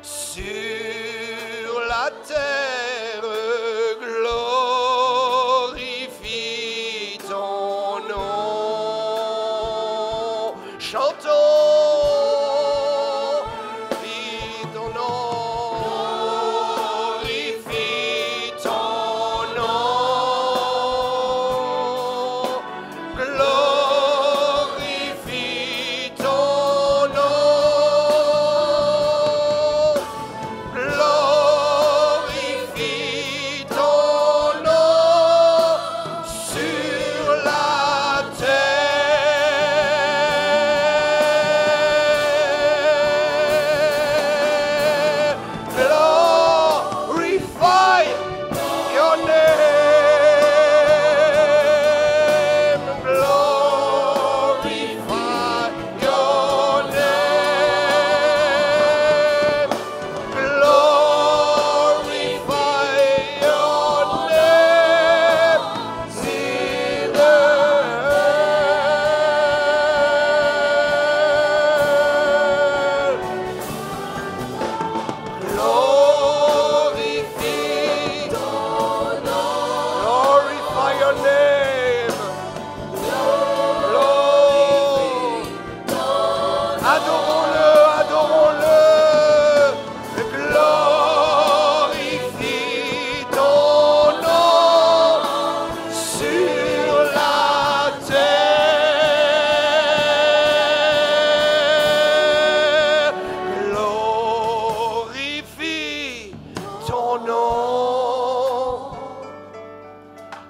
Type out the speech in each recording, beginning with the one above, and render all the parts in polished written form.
sur la terre, glorifie ton nom. Chantons, glorifie ton nom, glorifie ton nom, glorifie ton nom, glorifie ton nom sur la terre. Glorify your name. Glorify your name. Glorify your name in the earth. Glorifie ton nom. Glorify your name. Adorons-le, adorons-le. Glorifie ton nom sur la terre. Glorifie ton nom.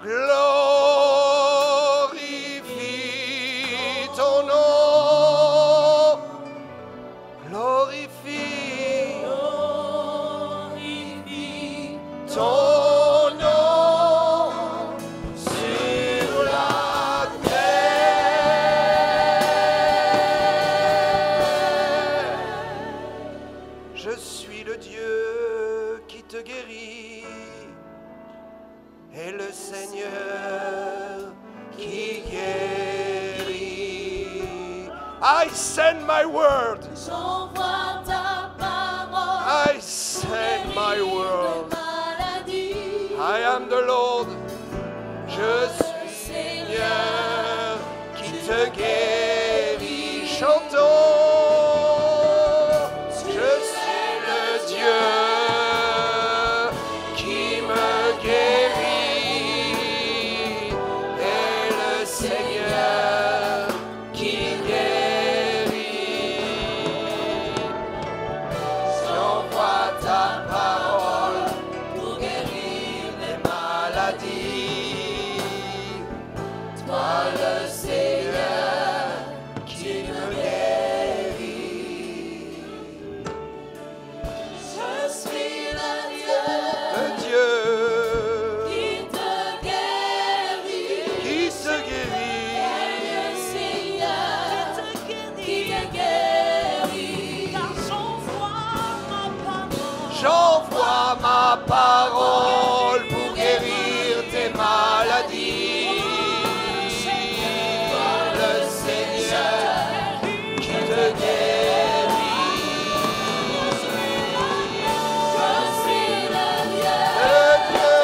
Glorifie ton nom. Glorifie ton nom sur la terre. Je suis le Dieu qui te guérit et le Seigneur qui guérit. I send my word. J'envoie ta parole. I send my word. Maladie. I am the Lord. Je suis Seigneur qui te guérit. Chantons. Je suis le Dieu qui me guérit et le Seigneur qui guérit. J'envoie ta parole pour guérir les maladies. Toi le Seigneur qui me guérit. Je suis le Le Dieu Dieu qui te guérit. qui se guérit. Le Seigneur qui te guérit. Car j'envoie ma parole. J'envoie ma parole pour guérir tes maladies. Le Seigneur qui te guérit. Je suis le Dieu Le Dieu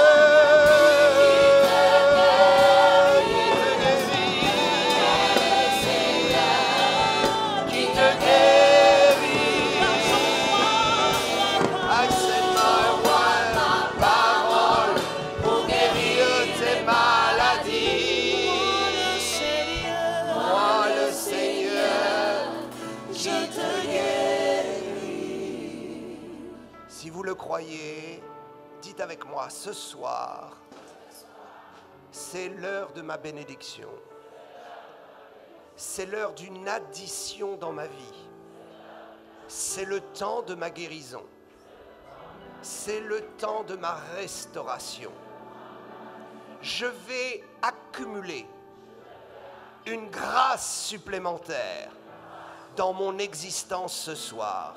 qui te guérit. I send my word, ma parole pour guérir tes maladies. Moi le Seigneur qui te guérit. Si vous le croyez, dites avec moi ce soir, c'est l'heure de ma bénédiction. C'est l'heure d'une addition dans ma vie. C'est le temps de ma guérison. C'est le temps de ma restauration. Je vais accumuler une grâce supplémentaire dans mon existence ce soir,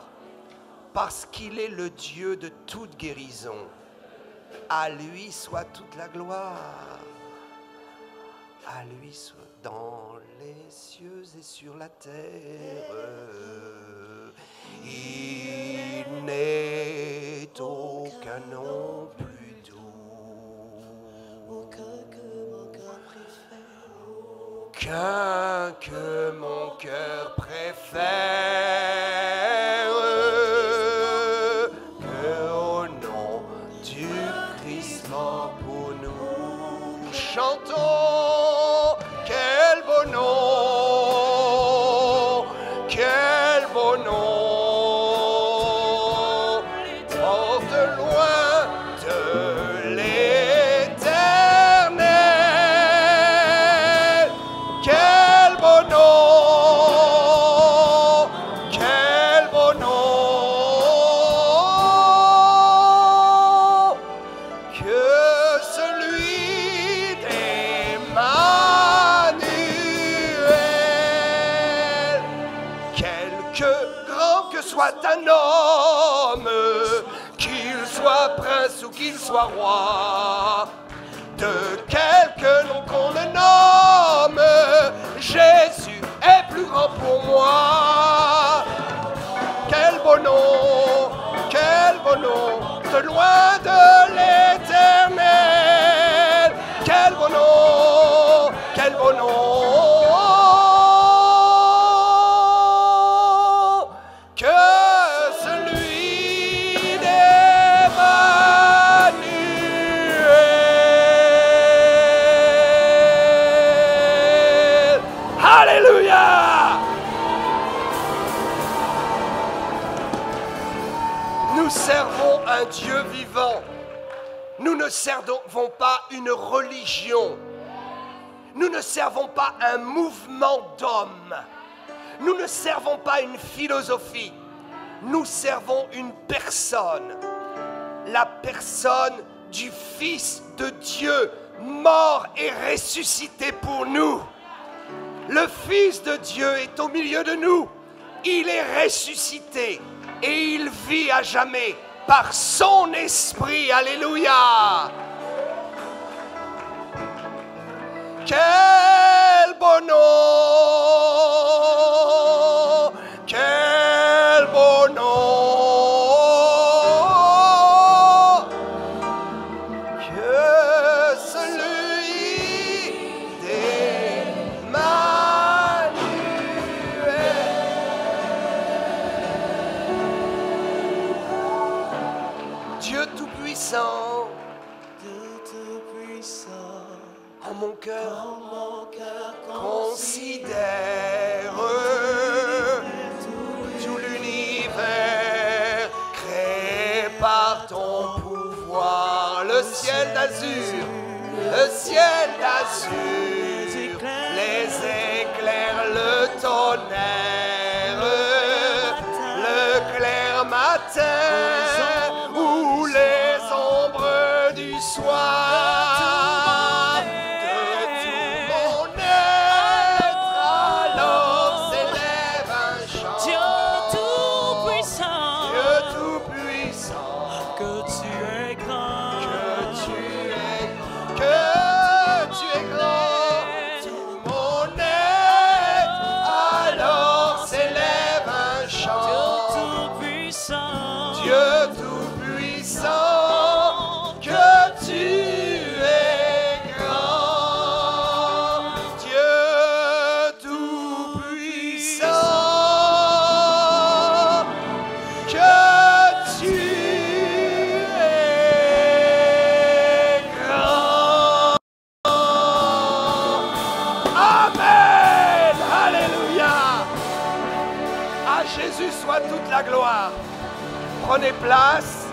parce qu'il est le Dieu de toute guérison. À lui soit toute la gloire. À lui soit dans les cieux et sur la terre. Il n'est qu'un que mon cœur préfère, que au nom du Christ mort pour nous, chantons, quel beau nom, quel beau nom, porte loin de l'éternel, quel beau nom, quel beau nom, que celui d'Emmanuel. Quelque grand que soit un homme, qu'il soit prince ou qu'il soit roi, de quelque nom qu'on le nomme, Jésus est plus grand pour moi. Quel beau nom, de loin de l'éternel, quel beau nom, quel beau nom, que celui d'Emmanuel. Alléluia! Nous servons un Dieu vivant. Nous ne servons pas une religion. Nous ne servons pas un mouvement d'hommes. Nous ne servons pas une philosophie. Nous servons une personne. La personne du Fils de Dieu, mort et ressuscité pour nous. Le Fils de Dieu est au milieu de nous. Il est ressuscité et il vit à jamais par son esprit. Alléluia. Quel beau nom, quel beau nom, que celui d'Emmanuel. Dieu Tout-Puissant, en mon cœur, considère tout l'univers créé par ton pouvoir, le ciel d'azur, les éclairs, le tonnerre, le clair matin ou les ombres du soir. Gloire. Prenez place.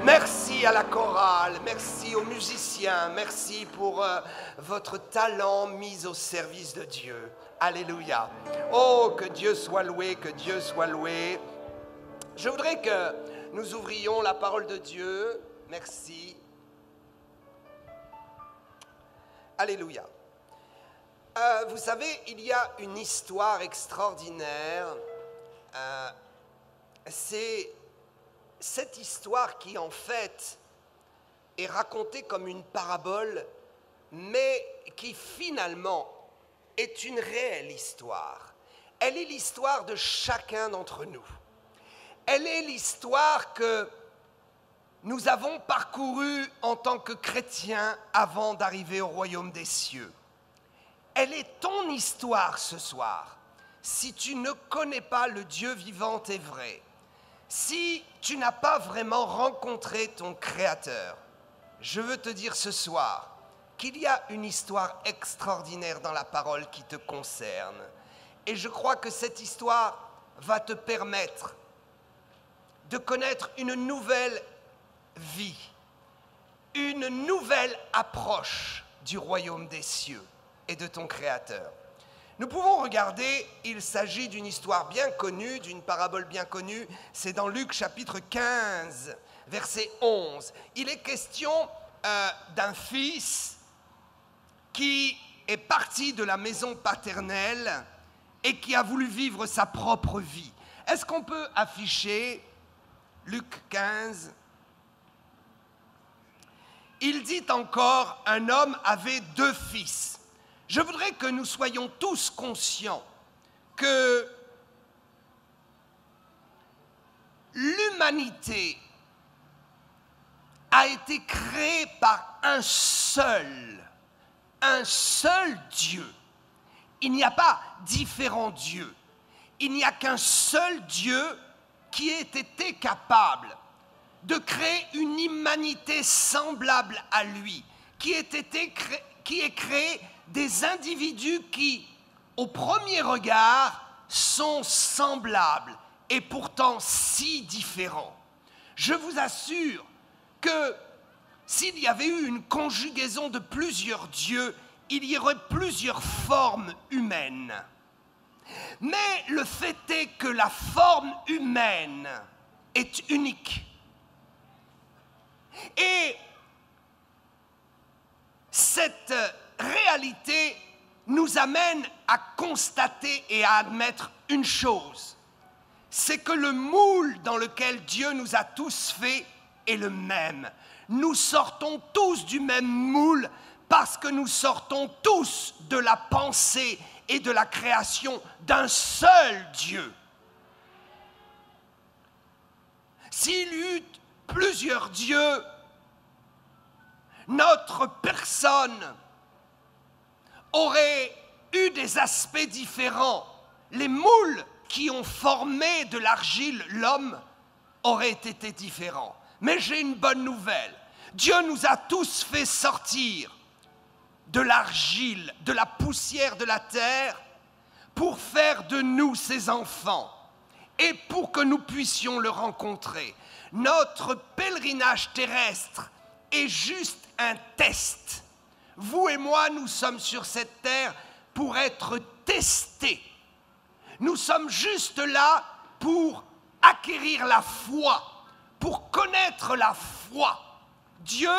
Merci à la chorale, merci aux musiciens, merci pour votre talent mis au service de Dieu. Alléluia. Oh, que Dieu soit loué, que Dieu soit loué. Je voudrais que nous ouvrions la parole de Dieu. Merci. Alléluia. Vous savez, il y a une histoire extraordinaire. C'est cette histoire qui, en fait, est racontée comme une parabole, mais qui, finalement, est une réelle histoire. Elle est l'histoire de chacun d'entre nous. Elle est l'histoire que nous avons parcourue en tant que chrétiens avant d'arriver au royaume des cieux. Elle est ton histoire ce soir. Si tu ne connais pas le Dieu vivant et vrai, si tu n'as pas vraiment rencontré ton Créateur, je veux te dire ce soir qu'il y a une histoire extraordinaire dans la parole qui te concerne. Et je crois que cette histoire va te permettre de connaître une nouvelle vie, une nouvelle approche du royaume des cieux et de ton Créateur. Nous pouvons regarder, il s'agit d'une histoire bien connue, d'une parabole bien connue, c'est dans Luc chapitre 15, verset 11. Il est question d'un fils qui est parti de la maison paternelle et qui a voulu vivre sa propre vie. Est-ce qu'on peut afficher Luc 15? Il dit encore, un homme avait 2 fils. Je voudrais que nous soyons tous conscients que l'humanité a été créée par un seul Dieu. Il n'y a pas différents dieux. Il n'y a qu'un seul Dieu qui ait été capable de créer une humanité semblable à lui, qui ait créé des individus qui, au premier regard, sont semblables et pourtant si différents. Je vous assure que s'il y avait eu une conjugaison de plusieurs dieux, il y aurait plusieurs formes humaines. Mais le fait est que la forme humaine est unique. Et cette réalité nous amène à constater et à admettre une chose, c'est que le moule dans lequel Dieu nous a tous faits est le même. Nous sortons tous du même moule parce que nous sortons tous de la pensée et de la création d'un seul Dieu. S'il y eut plusieurs dieux, notre personne aurait eu des aspects différents. Les moules qui ont formé de l'argile l'homme auraient été différents. Mais j'ai une bonne nouvelle. Dieu nous a tous fait sortir de l'argile, de la poussière de la terre, pour faire de nous ses enfants et pour que nous puissions le rencontrer. Notre pèlerinage terrestre est juste un test. Vous et moi, nous sommes sur cette terre pour être testés. Nous sommes juste là pour acquérir la foi, pour connaître la foi. Dieu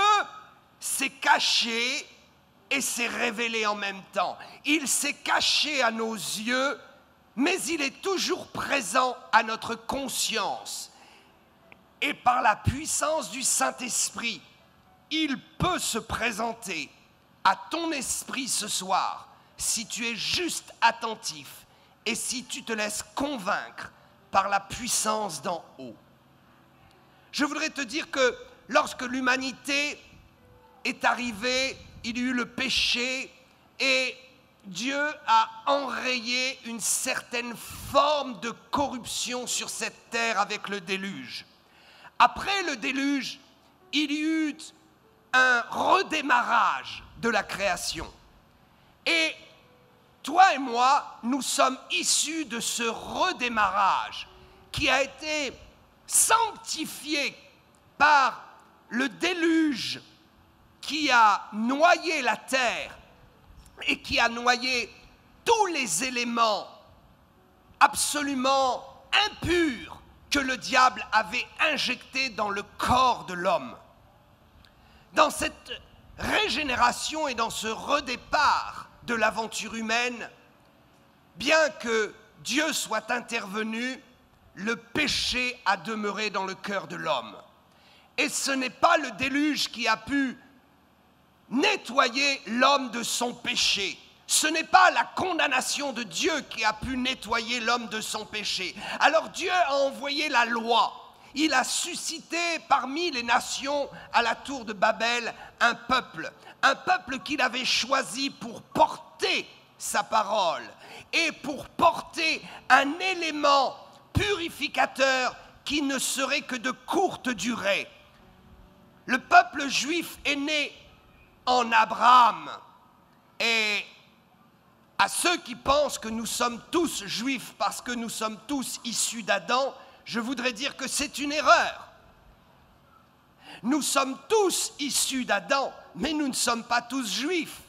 s'est caché et s'est révélé en même temps. Il s'est caché à nos yeux, mais il est toujours présent à notre conscience. Et par la puissance du Saint-Esprit, il peut se présenter à ton esprit ce soir, si tu es juste attentif et si tu te laisses convaincre par la puissance d'en haut. Je voudrais te dire que lorsque l'humanité est arrivée, il y a eu le péché et Dieu a enrayé une certaine forme de corruption sur cette terre avec le déluge. Après le déluge, il y eut un redémarrage de la création. Et toi et moi, nous sommes issus de ce redémarrage qui a été sanctifié par le déluge qui a noyé la terre et qui a noyé tous les éléments absolument impurs que le diable avait injectés dans le corps de l'homme. Dans cette régénération et dans ce redépart de l'aventure humaine, bien que Dieu soit intervenu, le péché a demeuré dans le cœur de l'homme. Et ce n'est pas le déluge qui a pu nettoyer l'homme de son péché. Ce n'est pas la condamnation de Dieu qui a pu nettoyer l'homme de son péché. Alors Dieu a envoyé la loi. Il a suscité parmi les nations à la tour de Babel un peuple qu'il avait choisi pour porter sa parole et pour porter un élément purificateur qui ne serait que de courte durée. Le peuple juif est né en Abraham. Et à ceux qui pensent que nous sommes tous juifs parce que nous sommes tous issus d'Adam, je voudrais dire que c'est une erreur. Nous sommes tous issus d'Adam, mais nous ne sommes pas tous juifs.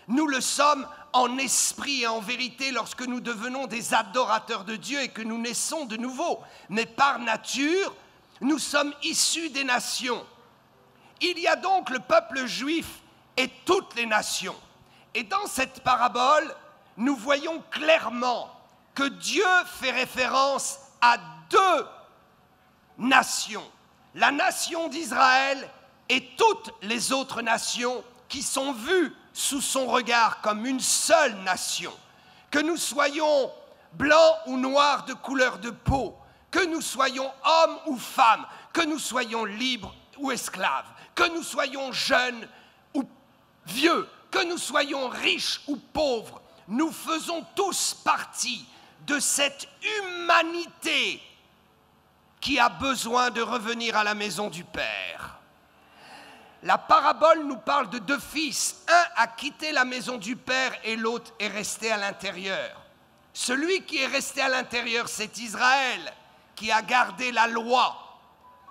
Nous le sommes en esprit et en vérité lorsque nous devenons des adorateurs de Dieu et que nous naissons de nouveau. Mais par nature, nous sommes issus des nations. Il y a donc le peuple juif et toutes les nations. Et dans cette parabole, nous voyons clairement que Dieu fait référence à deux nations. La nation d'Israël et toutes les autres nations qui sont vues sous son regard comme une seule nation. Que nous soyons blancs ou noirs de couleur de peau, que nous soyons hommes ou femmes, que nous soyons libres ou esclaves, que nous soyons jeunes ou vieux, que nous soyons riches ou pauvres, nous faisons tous partie de cette humanité qui a besoin de revenir à la maison du Père. La parabole nous parle de deux fils. Un a quitté la maison du Père et l'autre est resté à l'intérieur. Celui qui est resté à l'intérieur, c'est Israël, qui a gardé la loi,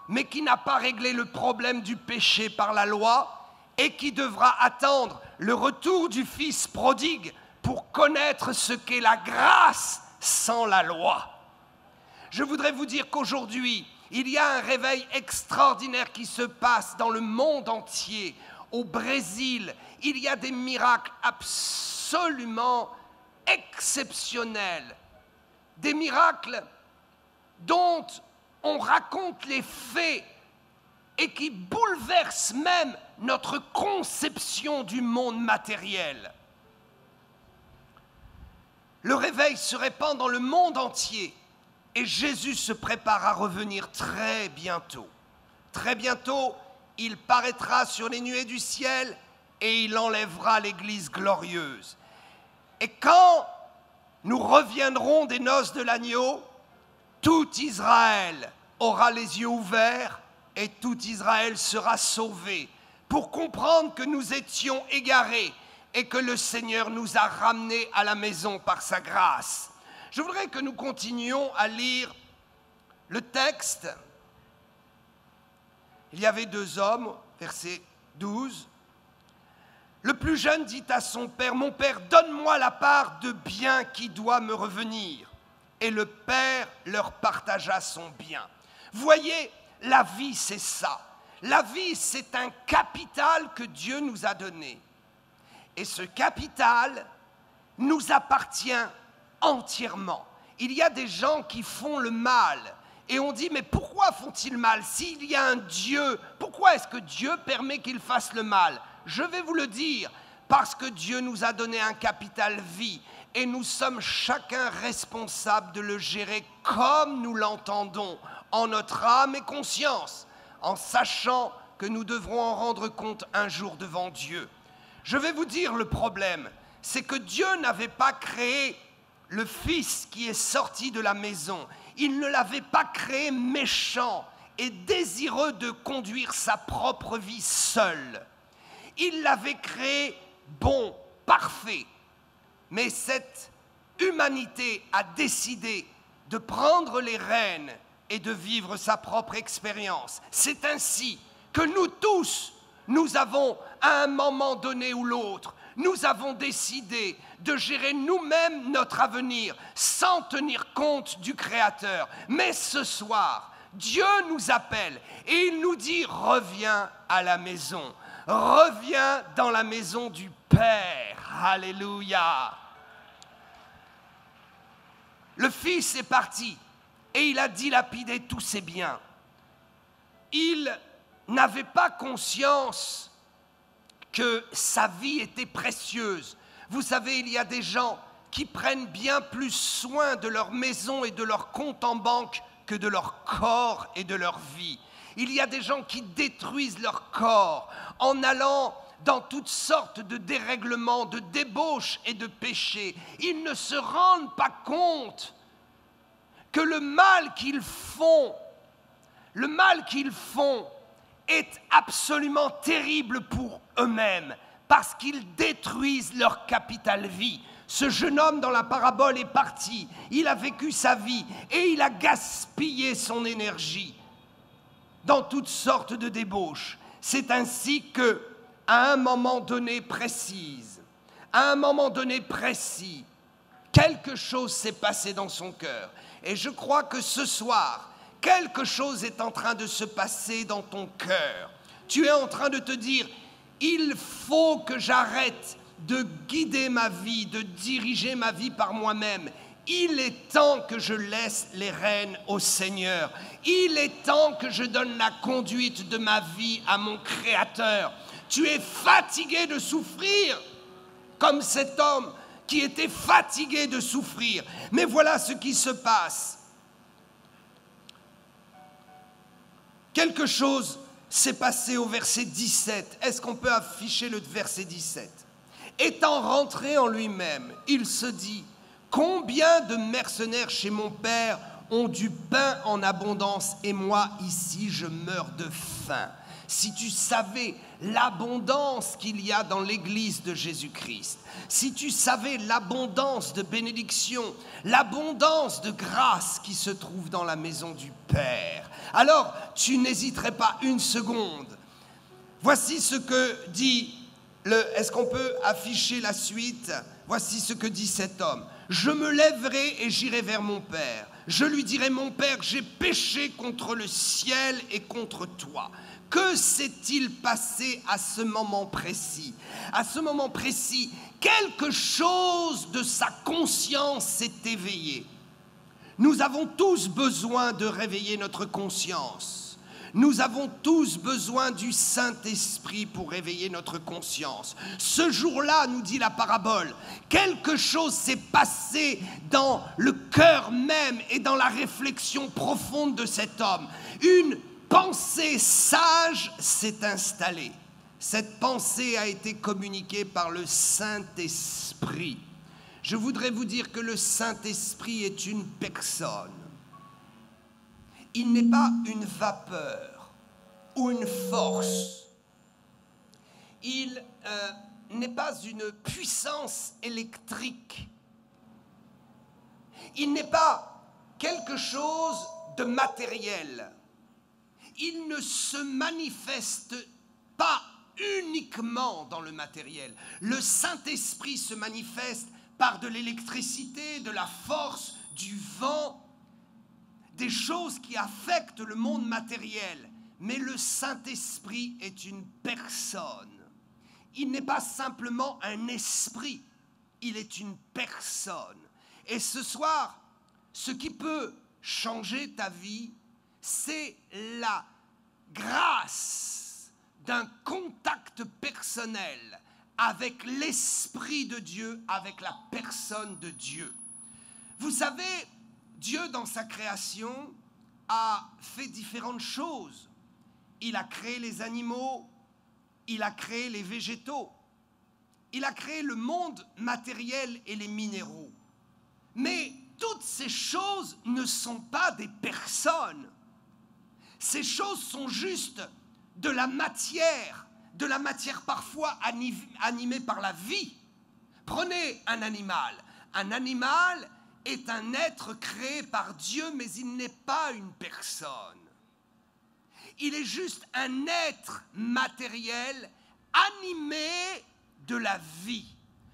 mais qui n'a pas réglé le problème du péché par la loi et qui devra attendre le retour du Fils prodigue pour connaître ce qu'est la grâce sans la loi. Je voudrais vous dire qu'aujourd'hui, il y a un réveil extraordinaire qui se passe dans le monde entier. Au Brésil, il y a des miracles absolument exceptionnels. Des miracles dont on raconte les faits et qui bouleversent même notre conception du monde matériel. Le réveil se répand dans le monde entier et Jésus se prépare à revenir très bientôt. Très bientôt, il paraîtra sur les nuées du ciel et il enlèvera l'Église glorieuse. Et quand nous reviendrons des noces de l'agneau, tout Israël aura les yeux ouverts et tout Israël sera sauvé pour comprendre que nous étions égarés et que le Seigneur nous a ramenés à la maison par sa grâce. Je voudrais que nous continuions à lire le texte. Il y avait deux hommes, verset 12. Le plus jeune dit à son père, « Mon père, donne-moi la part de bien qui doit me revenir. » Et le père leur partagea son bien. Voyez, la vie, c'est ça. La vie, c'est un capital que Dieu nous a donné. Et ce capital nous appartient entièrement. Il y a des gens qui font le mal. Et on dit, mais pourquoi font-ils le mal? S'il y a un Dieu, pourquoi est-ce que Dieu permet qu'ils fassent le mal? Je vais vous le dire, parce que Dieu nous a donné un capital vie. Et nous sommes chacun responsables de le gérer comme nous l'entendons, en notre âme et conscience, en sachant que nous devrons en rendre compte un jour devant Dieu. Je vais vous dire le problème, c'est que Dieu n'avait pas créé le Fils qui est sorti de la maison. Il ne l'avait pas créé méchant et désireux de conduire sa propre vie seul. Il l'avait créé bon, parfait. Mais cette humanité a décidé de prendre les rênes et de vivre sa propre expérience. C'est ainsi que nous tous, nous avons, à un moment donné ou l'autre, nous avons décidé de gérer nous-mêmes notre avenir sans tenir compte du Créateur. Mais ce soir, Dieu nous appelle et il nous dit « Reviens à la maison, reviens dans la maison du Père. » Alléluia. Le Fils est parti et il a dilapidé tous ses biens. Il n'avait pas conscience que sa vie était précieuse. Vous savez, il y a des gens qui prennent bien plus soin de leur maison et de leur compte en banque que de leur corps et de leur vie. Il y a des gens qui détruisent leur corps en allant dans toutes sortes de dérèglements, de débauches et de péchés. Ils ne se rendent pas compte que le mal qu'ils font est absolument terrible pour eux-mêmes, parce qu'ils détruisent leur capital vie. Ce jeune homme dans la parabole est parti, il a vécu sa vie et il a gaspillé son énergie dans toutes sortes de débauches. C'est ainsi que, à un moment donné précis, quelque chose s'est passé dans son cœur. Et je crois que ce soir, quelque chose est en train de se passer dans ton cœur. Tu es en train de te dire, il faut que j'arrête de guider ma vie, de diriger ma vie par moi-même. Il est temps que je laisse les rênes au Seigneur. Il est temps que je donne la conduite de ma vie à mon Créateur. Tu es fatigué de souffrir, comme cet homme qui était fatigué de souffrir. Mais voilà ce qui se passe. Quelque chose s'est passé au verset 17. Est-ce qu'on peut afficher le verset 17 ? Étant rentré en lui-même, il se dit, combien de mercenaires chez mon père ont du pain en abondance et moi ici je meurs de faim. Si tu savais l'abondance qu'il y a dans l'église de Jésus-Christ, si tu savais l'abondance de bénédiction, l'abondance de grâce qui se trouve dans la maison du Père, alors tu n'hésiterais pas une seconde. Voici ce que dit est-ce qu'on peut afficher la suite? Voici ce que dit cet homme. Je me lèverai et j'irai vers mon père. Je lui dirai, mon père, j'ai péché contre le ciel et contre toi. Que s'est-il passé à ce moment précis? À ce moment précis, quelque chose de sa conscience s'est éveillé. Nous avons tous besoin de réveiller notre conscience. Nous avons tous besoin du Saint-Esprit pour réveiller notre conscience. Ce jour-là, nous dit la parabole, quelque chose s'est passé dans le cœur même et dans la réflexion profonde de cet homme. Une pensée sage s'est installée. Cette pensée a été communiquée par le Saint-Esprit. Je voudrais vous dire que le Saint-Esprit est une personne. Il n'est pas une vapeur ou une force. Il n'est pas une puissance électrique. Il n'est pas quelque chose de matériel. Il ne se manifeste pas uniquement dans le matériel. Le Saint-Esprit se manifeste par de l'électricité, de la force, du vent, des choses qui affectent le monde matériel. Mais le Saint-Esprit est une personne. Il n'est pas simplement un esprit, il est une personne. Et ce soir, ce qui peut changer ta vie, c'est la grâce d'un contact personnel avec l'Esprit de Dieu, avec la personne de Dieu. Vous savez, Dieu, dans sa création, a fait différentes choses. Il a créé les animaux, il a créé les végétaux, il a créé le monde matériel et les minéraux. Mais toutes ces choses ne sont pas des personnes. Ces choses sont juste de la matière parfois animée par la vie. Prenez un animal. Un animal est un être créé par Dieu, mais il n'est pas une personne. Il est juste un être matériel animé de la vie.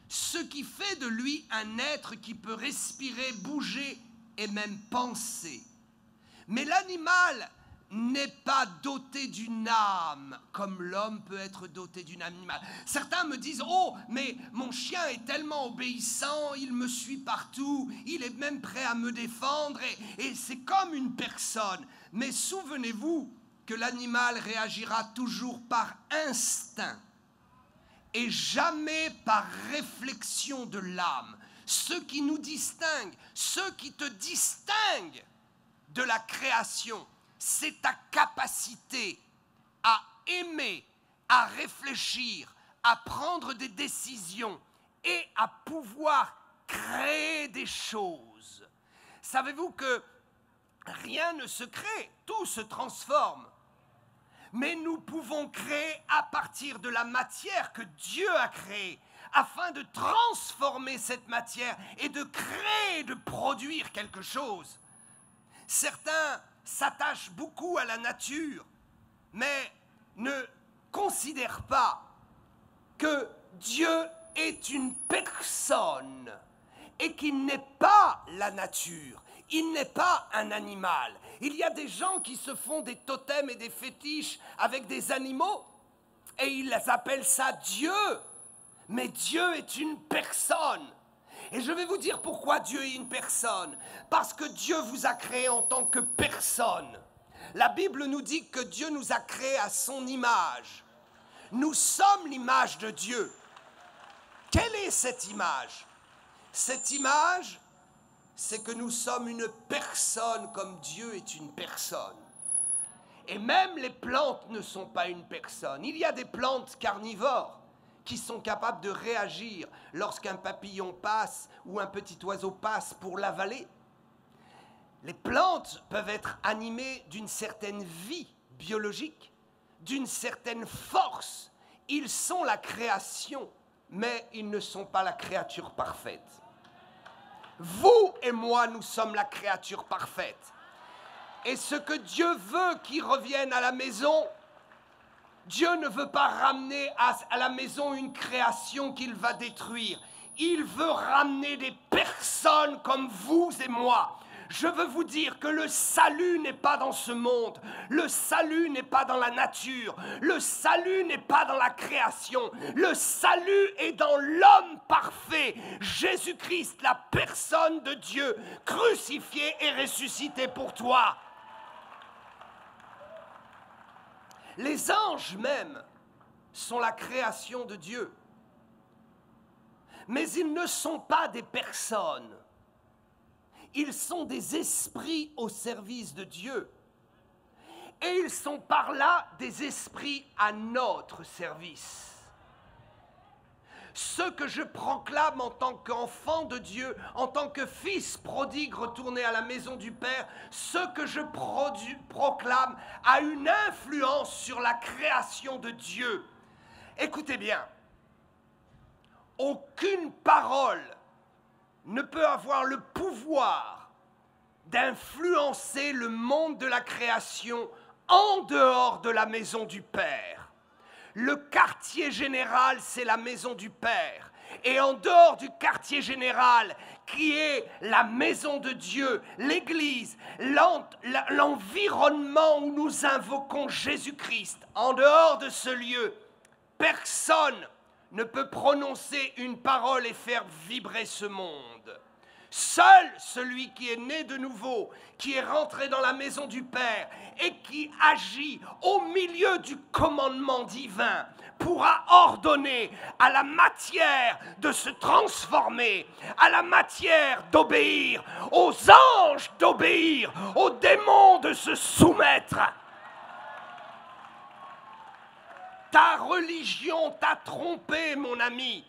Ce qui fait de lui un être qui peut respirer, bouger et même penser. Mais l'animal n'est pas doté d'une âme comme l'homme peut être doté d'une âme animale. Certains me disent « Oh, mais mon chien est tellement obéissant, il me suit partout, il est même prêt à me défendre et c'est comme une personne. » Mais souvenez-vous que l'animal réagira toujours par instinct et jamais par réflexion de l'âme. Ce qui nous distingue, ce qui te distingue de la création, c'est ta capacité à aimer, à réfléchir, à prendre des décisions et à pouvoir créer des choses. Savez-vous que rien ne se crée, tout se transforme. Mais nous pouvons créer à partir de la matière que Dieu a créée, afin de transformer cette matière et de créer, de produire quelque chose. Certains s'attachent beaucoup à la nature, mais ne considèrent pas que Dieu est une personne et qu'il n'est pas la nature. Il n'est pas un animal. Il y a des gens qui se font des totems et des fétiches avec des animaux et ils appellent ça Dieu. Mais Dieu est une personne. Et je vais vous dire pourquoi Dieu est une personne. Parce que Dieu vous a créé en tant que personne. La Bible nous dit que Dieu nous a créés à son image. Nous sommes l'image de Dieu. Quelle est cette image? Cette image, c'est que nous sommes une personne comme Dieu est une personne. Et même les plantes ne sont pas une personne. Il y a des plantes carnivores qui sont capables de réagir lorsqu'un papillon passe ou un petit oiseau passe pour l'avaler. Les plantes peuvent être animées d'une certaine vie biologique, d'une certaine force. Ils sont la création, mais ils ne sont pas la créature parfaite. Vous et moi, nous sommes la créature parfaite. Et ce que Dieu veut qui revienne à la maison, Dieu ne veut pas ramener à la maison une création qu'il va détruire. Il veut ramener des personnes comme vous et moi. Je veux vous dire que le salut n'est pas dans ce monde. Le salut n'est pas dans la nature. Le salut n'est pas dans la création. Le salut est dans l'homme parfait, Jésus-Christ, la personne de Dieu, crucifié et ressuscité pour toi. Les anges même sont la création de Dieu. Mais ils ne sont pas des personnes. Ils sont des esprits au service de Dieu. Et ils sont par là des esprits à notre service. Ce que je proclame en tant qu'enfant de Dieu, en tant que fils prodigue retourné à la maison du Père, ce que je proclame a une influence sur la création de Dieu. Écoutez bien, aucune parole ne peut avoir le pouvoir d'influencer le monde de la création en dehors de la maison du Père. Le quartier général, c'est la maison du Père. Et en dehors du quartier général, qui est la maison de Dieu, l'Église, l'environnement où nous invoquons Jésus-Christ, en dehors de ce lieu, personne ne peut prononcer une parole et faire vibrer ce monde. Seul celui qui est né de nouveau, qui est rentré dans la maison du Père et qui agit au milieu du commandement divin, pourra ordonner à la matière de se transformer, à la matière d'obéir, aux anges d'obéir, aux démons de se soumettre. Ta religion t'a trompé, mon ami.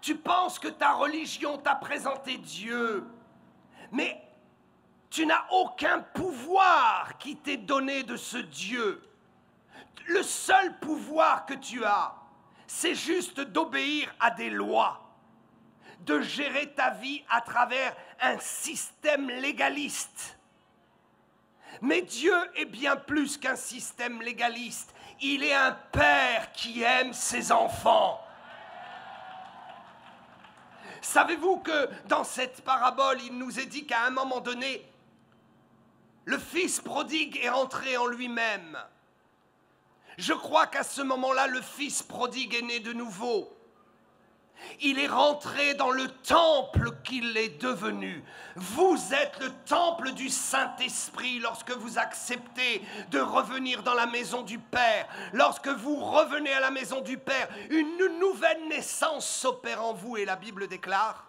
Tu penses que ta religion t'a présenté Dieu, mais tu n'as aucun pouvoir qui t'est donné de ce Dieu. Le seul pouvoir que tu as, c'est juste d'obéir à des lois, de gérer ta vie à travers un système légaliste. Mais Dieu est bien plus qu'un système légaliste. Il est un père qui aime ses enfants. Savez-vous que dans cette parabole, il nous est dit qu'à un moment donné, le fils prodigue est rentré en lui-même. Je crois qu'à ce moment-là, le fils prodigue est né de nouveau. Il est rentré dans le temple qu'il est devenu. Vous êtes le temple du Saint-Esprit lorsque vous acceptez de revenir dans la maison du Père. Lorsque vous revenez à la maison du Père, une nouvelle naissance s'opère en vous et la Bible déclare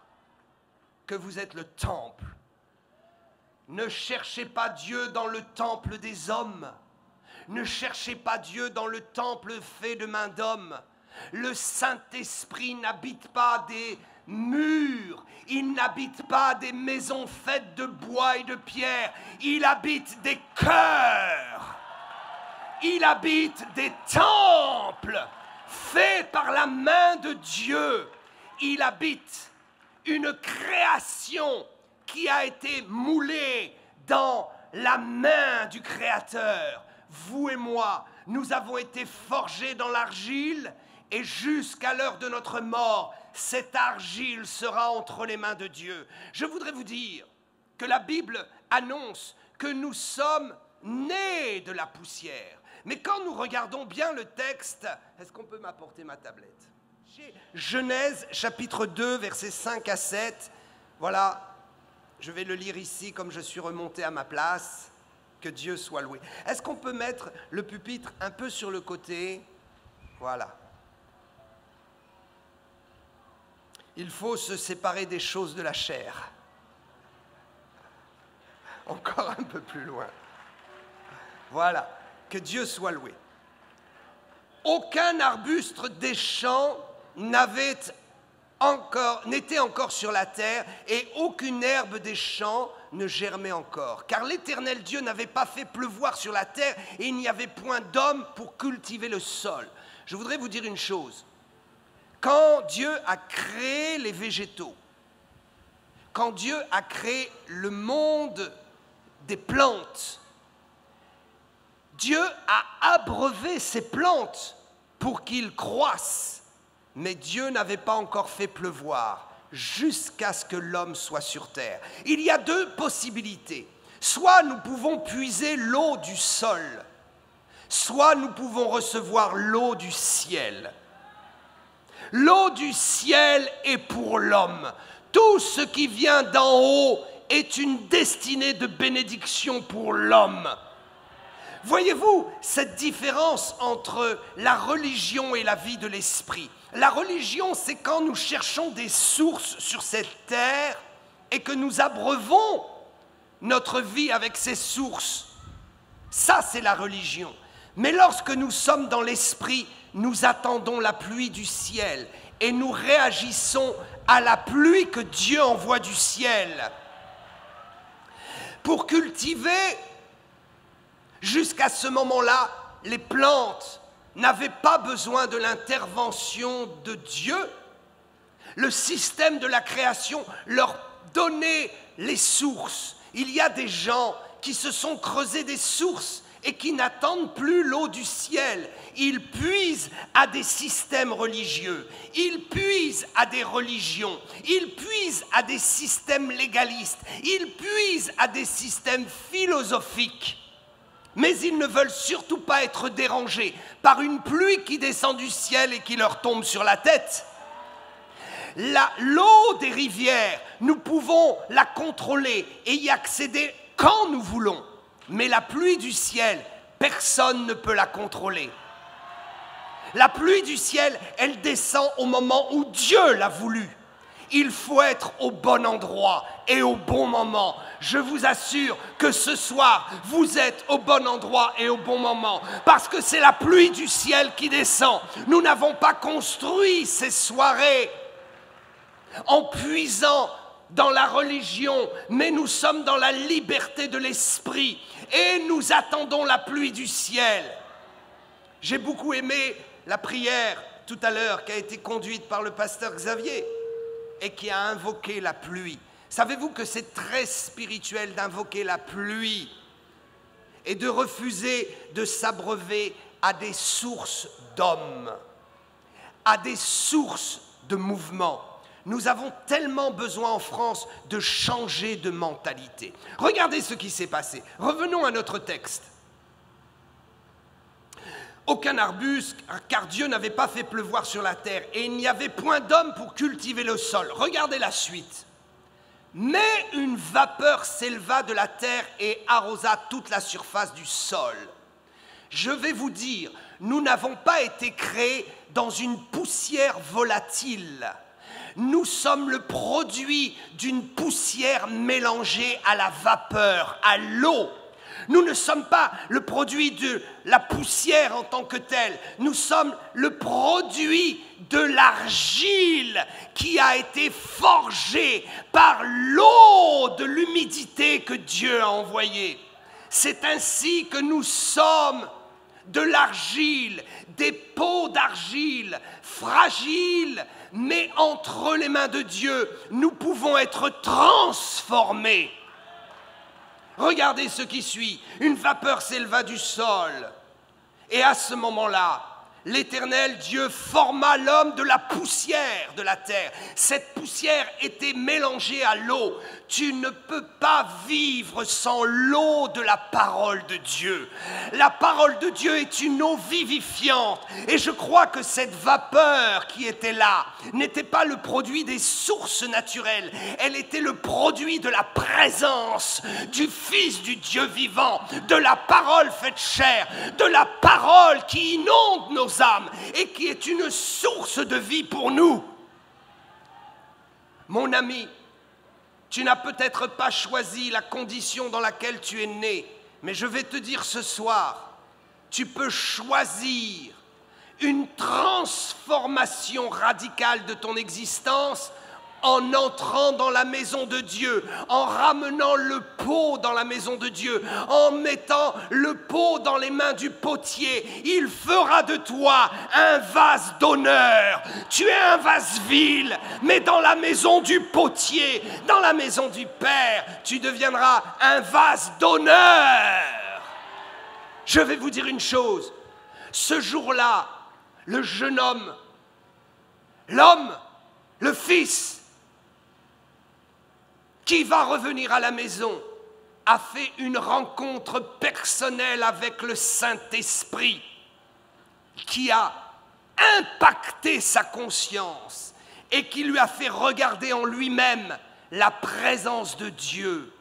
que vous êtes le temple. Ne cherchez pas Dieu dans le temple des hommes. Ne cherchez pas Dieu dans le temple fait de main d'homme. Le Saint-Esprit n'habite pas des murs, il n'habite pas des maisons faites de bois et de pierre, il habite des cœurs. Il habite des temples faits par la main de Dieu. Il habite une création qui a été moulée dans la main du Créateur. Vous et moi, nous avons été forgés dans l'argile et jusqu'à l'heure de notre mort, cette argile sera entre les mains de Dieu. Je voudrais vous dire que la Bible annonce que nous sommes nés de la poussière. Mais quand nous regardons bien le texte, est-ce qu'on peut m'apporter ma tablette? Genèse chapitre 2, versets 5 à 7. Voilà, je vais le lire ici comme je suis remonté à ma place. Que Dieu soit loué. Est-ce qu'on peut mettre le pupitre un peu sur le côté? Voilà. Il faut se séparer des choses de la chair. Encore un peu plus loin. Voilà. Que Dieu soit loué. Aucun arbuste des champs n'était encore sur la terre et aucune herbe des champs ne germait encore. Car l'Éternel Dieu n'avait pas fait pleuvoir sur la terre et il n'y avait point d'homme pour cultiver le sol. Je voudrais vous dire une chose. Quand Dieu a créé les végétaux, quand Dieu a créé le monde des plantes, Dieu a abreuvé ces plantes pour qu'ils croissent, mais Dieu n'avait pas encore fait pleuvoir jusqu'à ce que l'homme soit sur terre. Il y a deux possibilités. Soit nous pouvons puiser l'eau du sol, soit nous pouvons recevoir l'eau du ciel. L'eau du ciel est pour l'homme. Tout ce qui vient d'en haut est une destinée de bénédiction pour l'homme. Voyez-vous cette différence entre la religion et la vie de l'esprit? La religion, c'est quand nous cherchons des sources sur cette terre et que nous abreuvons notre vie avec ces sources. Ça, c'est la religion. Mais lorsque nous sommes dans l'esprit, nous attendons la pluie du ciel et nous réagissons à la pluie que Dieu envoie du ciel. Pour cultiver, jusqu'à ce moment-là, les plantes n'avaient pas besoin de l'intervention de Dieu. Le système de la création leur donnait les sources. Il y a des gens qui se sont creusés des sources et qui n'attendent plus l'eau du ciel. Ils puisent à des systèmes religieux, ils puisent à des religions, ils puisent à des systèmes légalistes, ils puisent à des systèmes philosophiques. Mais ils ne veulent surtout pas être dérangés par une pluie qui descend du ciel et qui leur tombe sur la tête. L'eau des rivières, nous pouvons la contrôler et y accéder quand nous voulons. Mais la pluie du ciel, personne ne peut la contrôler. La pluie du ciel, elle descend au moment où Dieu l'a voulu. Il faut être au bon endroit et au bon moment. Je vous assure que ce soir, vous êtes au bon endroit et au bon moment. Parce que c'est la pluie du ciel qui descend. Nous n'avons pas construit ces soirées en puisant dans la religion, mais nous sommes dans la liberté de l'esprit et nous attendons la pluie du ciel. J'ai beaucoup aimé la prière tout à l'heure qui a été conduite par le pasteur Xavier et qui a invoqué la pluie. Savez-vous que c'est très spirituel d'invoquer la pluie et de refuser de s'abreuver à des sources d'hommes, à des sources de mouvement? Nous avons tellement besoin en France de changer de mentalité. Regardez ce qui s'est passé. Revenons à notre texte. Aucun arbuste, car Dieu n'avait pas fait pleuvoir sur la terre, et il n'y avait point d'homme pour cultiver le sol. Regardez la suite. Mais une vapeur s'éleva de la terre et arrosa toute la surface du sol. Je vais vous dire, nous n'avons pas été créés dans une poussière volatile. Nous sommes le produit d'une poussière mélangée à la vapeur, à l'eau. Nous ne sommes pas le produit de la poussière en tant que telle. Nous sommes le produit de l'argile qui a été forgée par l'eau de l'humidité que Dieu a envoyée. C'est ainsi que nous sommes de l'argile, des pots d'argile, fragiles, mais entre les mains de Dieu, nous pouvons être transformés. Regardez ce qui suit. Une vapeur s'éleva du sol. Et à ce moment-là, l'Éternel Dieu forma l'homme de la poussière de la terre. Cette poussière était mélangée à l'eau. Tu ne peux pas vivre sans l'eau de la parole de Dieu. La parole de Dieu est une eau vivifiante. Et je crois que cette vapeur qui était là n'était pas le produit des sources naturelles. Elle était le produit de la présence du Fils du Dieu vivant, de la parole faite chair, de la parole qui inonde nos âmes et qui est une source de vie pour nous. Mon ami, tu n'as peut-être pas choisi la condition dans laquelle tu es né, mais je vais te dire ce soir, tu peux choisir une transformation radicale de ton existence en entrant dans la maison de Dieu, en ramenant le pot dans la maison de Dieu, en mettant le pot dans les mains du potier. Il fera de toi un vase d'honneur. Tu es un vase vil, mais dans la maison du potier, dans la maison du Père, tu deviendras un vase d'honneur. Je vais vous dire une chose. Ce jour-là, le jeune homme, l'homme, le fils, qui va revenir à la maison, a fait une rencontre personnelle avec le Saint-Esprit qui a impacté sa conscience et qui lui a fait regarder en lui-même la présence de Dieu.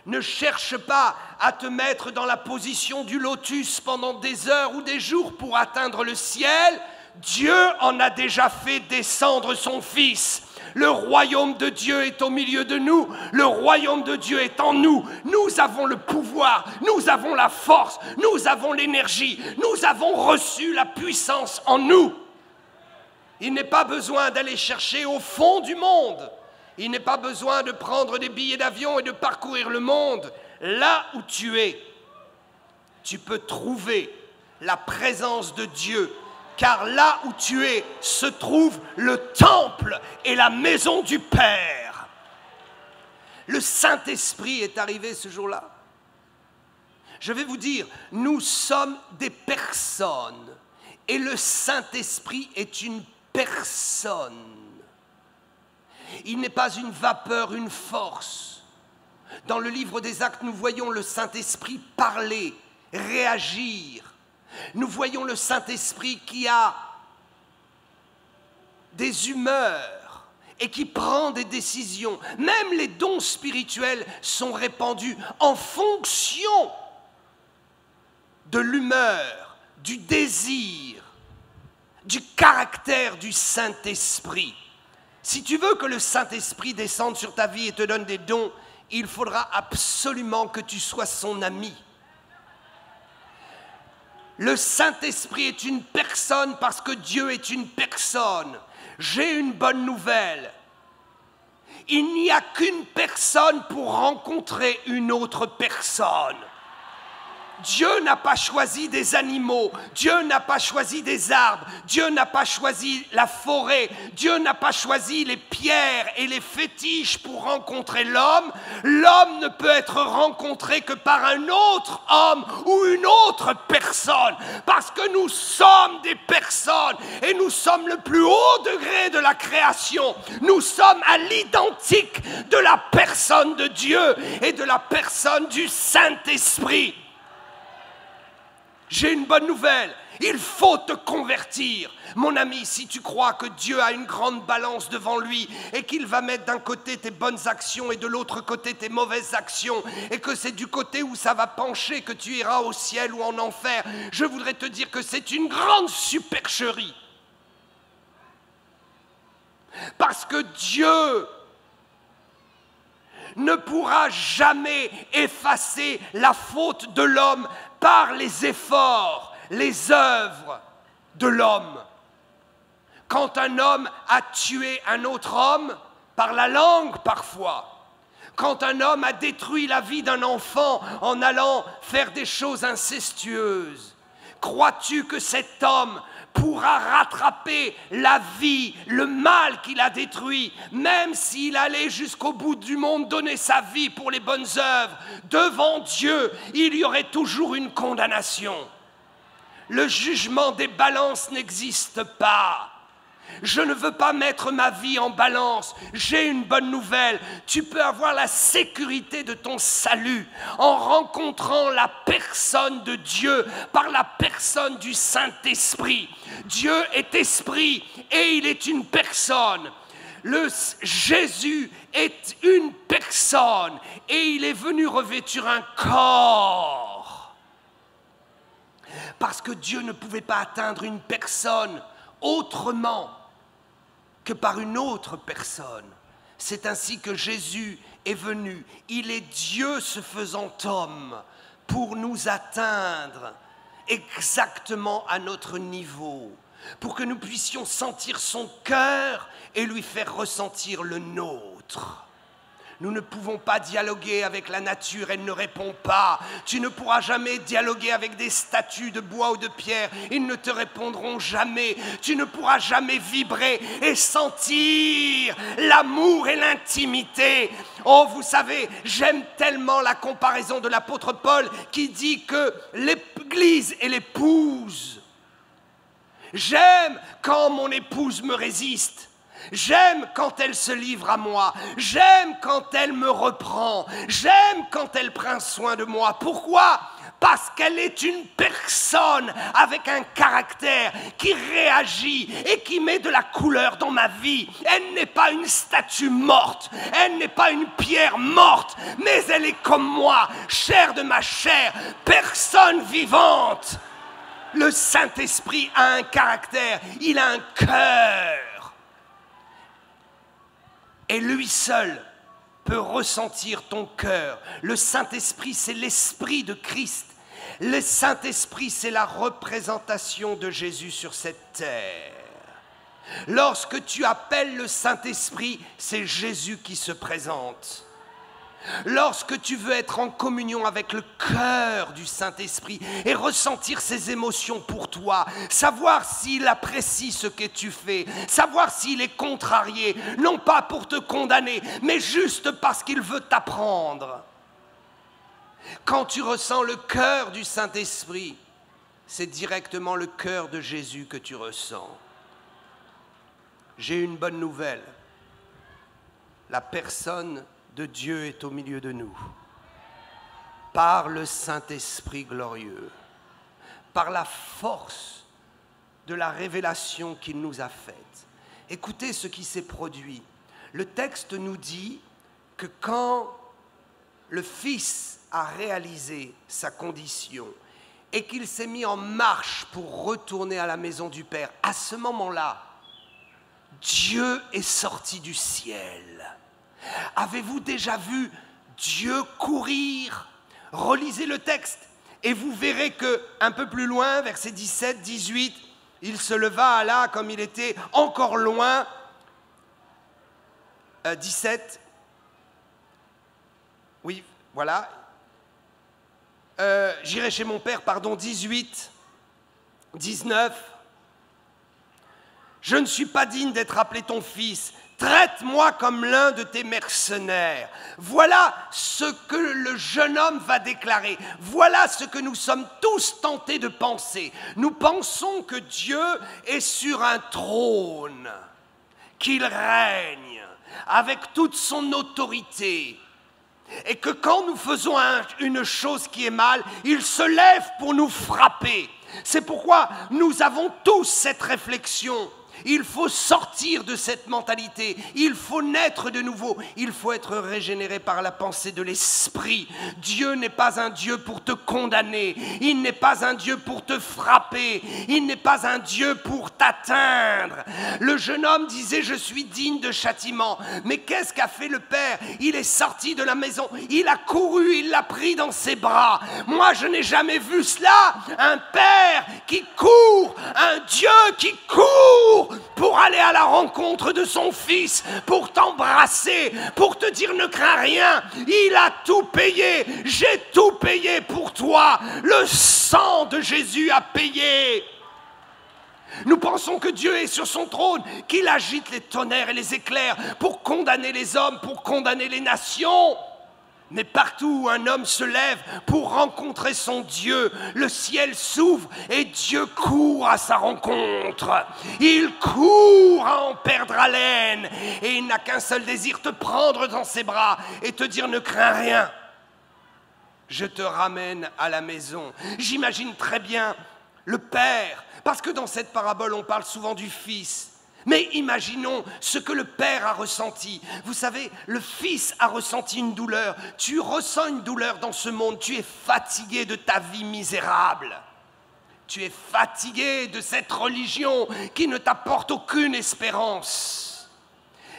Ne cherche pas à te mettre dans la position du lotus pendant des heures ou des jours pour atteindre le ciel. Dieu en a déjà fait descendre son Fils. Le royaume de Dieu est au milieu de nous, le royaume de Dieu est en nous. Nous avons le pouvoir, nous avons la force, nous avons l'énergie, nous avons reçu la puissance en nous. Il n'est pas besoin d'aller chercher au fond du monde. Il n'est pas besoin de prendre des billets d'avion et de parcourir le monde. Là où tu es, tu peux trouver la présence de Dieu. Car là où tu es se trouve le temple et la maison du Père. Le Saint-Esprit est arrivé ce jour-là. Je vais vous dire, nous sommes des personnes et le Saint-Esprit est une personne. Il n'est pas une vapeur, une force. Dans le livre des Actes, nous voyons le Saint-Esprit parler, réagir. Nous voyons le Saint-Esprit qui a des humeurs et qui prend des décisions. Même les dons spirituels sont répandus en fonction de l'humeur, du désir, du caractère du Saint-Esprit. Si tu veux que le Saint-Esprit descende sur ta vie et te donne des dons, il faudra absolument que tu sois son ami. Le Saint-Esprit est une personne parce que Dieu est une personne. J'ai une bonne nouvelle. Il n'y a qu'une personne pour rencontrer une autre personne. Dieu n'a pas choisi des animaux, Dieu n'a pas choisi des arbres, Dieu n'a pas choisi la forêt, Dieu n'a pas choisi les pierres et les fétiches pour rencontrer l'homme. L'homme ne peut être rencontré que par un autre homme ou une autre personne, parce que nous sommes des personnes et nous sommes le plus haut degré de la création. Nous sommes à l'identique de la personne de Dieu et de la personne du Saint-Esprit. J'ai une bonne nouvelle, il faut te convertir. Mon ami, si tu crois que Dieu a une grande balance devant lui et qu'il va mettre d'un côté tes bonnes actions et de l'autre côté tes mauvaises actions et que c'est du côté où ça va pencher que tu iras au ciel ou en enfer, je voudrais te dire que c'est une grande supercherie. Parce que Dieu ne pourra jamais effacer la faute de l'homme par les efforts, les œuvres de l'homme. Quand un homme a tué un autre homme, par la langue parfois, quand un homme a détruit la vie d'un enfant en allant faire des choses incestueuses, crois-tu que cet homme pourra rattraper la vie, le mal qu'il a détruit, même s'il allait jusqu'au bout du monde donner sa vie pour les bonnes œuvres? Devant Dieu, il y aurait toujours une condamnation. Le jugement des balances n'existe pas. Je ne veux pas mettre ma vie en balance. J'ai une bonne nouvelle. Tu peux avoir la sécurité de ton salut en rencontrant la personne de Dieu par la personne du Saint-Esprit. Dieu est esprit et il est une personne. Jésus est une personne et il est venu revêtir un corps. Parce que Dieu ne pouvait pas atteindre une personne autrement que par une autre personne. C'est ainsi que Jésus est venu. Il est Dieu se faisant homme pour nous atteindre exactement à notre niveau, pour que nous puissions sentir son cœur et lui faire ressentir le nôtre. Nous ne pouvons pas dialoguer avec la nature, elle ne répond pas. Tu ne pourras jamais dialoguer avec des statues de bois ou de pierre, ils ne te répondront jamais. Tu ne pourras jamais vibrer et sentir l'amour et l'intimité. Oh, vous savez, j'aime tellement la comparaison de l'apôtre Paul qui dit que l'Église est l'épouse. J'aime quand mon épouse me résiste. J'aime quand elle se livre à moi. J'aime quand elle me reprend. J'aime quand elle prend soin de moi. Pourquoi ? Parce qu'elle est une personne avec un caractère qui réagit et qui met de la couleur dans ma vie. Elle n'est pas une statue morte. Elle n'est pas une pierre morte. Mais elle est comme moi, chair de ma chair, personne vivante. Le Saint-Esprit a un caractère. Il a un cœur. Et lui seul peut ressentir ton cœur. Le Saint-Esprit, c'est l'Esprit de Christ. Le Saint-Esprit, c'est la représentation de Jésus sur cette terre. Lorsque tu appelles le Saint-Esprit, c'est Jésus qui se présente. Lorsque tu veux être en communion avec le cœur du Saint-Esprit et ressentir ses émotions pour toi, savoir s'il apprécie ce que tu fais, savoir s'il est contrarié, non pas pour te condamner, mais juste parce qu'il veut t'apprendre. Quand tu ressens le cœur du Saint-Esprit, c'est directement le cœur de Jésus que tu ressens. J'ai une bonne nouvelle. La personne de Dieu est au milieu de nous, par le Saint-Esprit glorieux, par la force de la révélation qu'il nous a faite. Écoutez ce qui s'est produit. Le texte nous dit que quand le Fils a réalisé sa condition et qu'il s'est mis en marche pour retourner à la maison du Père, à ce moment-là, Dieu est sorti du ciel. Avez-vous déjà vu Dieu courir? Relisez le texte et vous verrez que un peu plus loin, versets 17, 18, il se leva là comme il était encore loin. 17, oui, voilà. J'irai chez mon père, pardon, 18, 19. Je ne suis pas digne d'être appelé ton fils. Traite-moi comme l'un de tes mercenaires. Voilà ce que le jeune homme va déclarer. Voilà ce que nous sommes tous tentés de penser. Nous pensons que Dieu est sur un trône, qu'il règne avec toute son autorité. Et que quand nous faisons une chose qui est mal, il se lève pour nous frapper. C'est pourquoi nous avons tous cette réflexion. Il faut sortir de cette mentalité. Il faut naître de nouveau. Il faut être régénéré par la pensée de l'esprit. Dieu n'est pas un Dieu pour te condamner. Il n'est pas un Dieu pour te frapper. Il n'est pas un Dieu pour t'atteindre. Le jeune homme disait, je suis digne de châtiment. Mais qu'est-ce qu'a fait le père? Il est sorti de la maison. Il a couru, il l'a pris dans ses bras. Moi, je n'ai jamais vu cela. Un père qui court, un Dieu qui court pour aller à la rencontre de son fils, pour t'embrasser, pour te dire ne crains rien. Il a tout payé. J'ai tout payé pour toi. Le sang de Jésus a payé. Nous pensons que Dieu est sur son trône, qu'il agite les tonnerres et les éclairs pour condamner les hommes, pour condamner les nations. Mais partout où un homme se lève pour rencontrer son Dieu, le ciel s'ouvre et Dieu court à sa rencontre. Il court à en perdre haleine et il n'a qu'un seul désir, te prendre dans ses bras et te dire ne crains rien. Je te ramène à la maison. J'imagine très bien le Père, parce que dans cette parabole on parle souvent du Fils. Mais imaginons ce que le Père a ressenti. Vous savez, le Fils a ressenti une douleur. Tu ressens une douleur dans ce monde. Tu es fatigué de ta vie misérable. Tu es fatigué de cette religion qui ne t'apporte aucune espérance.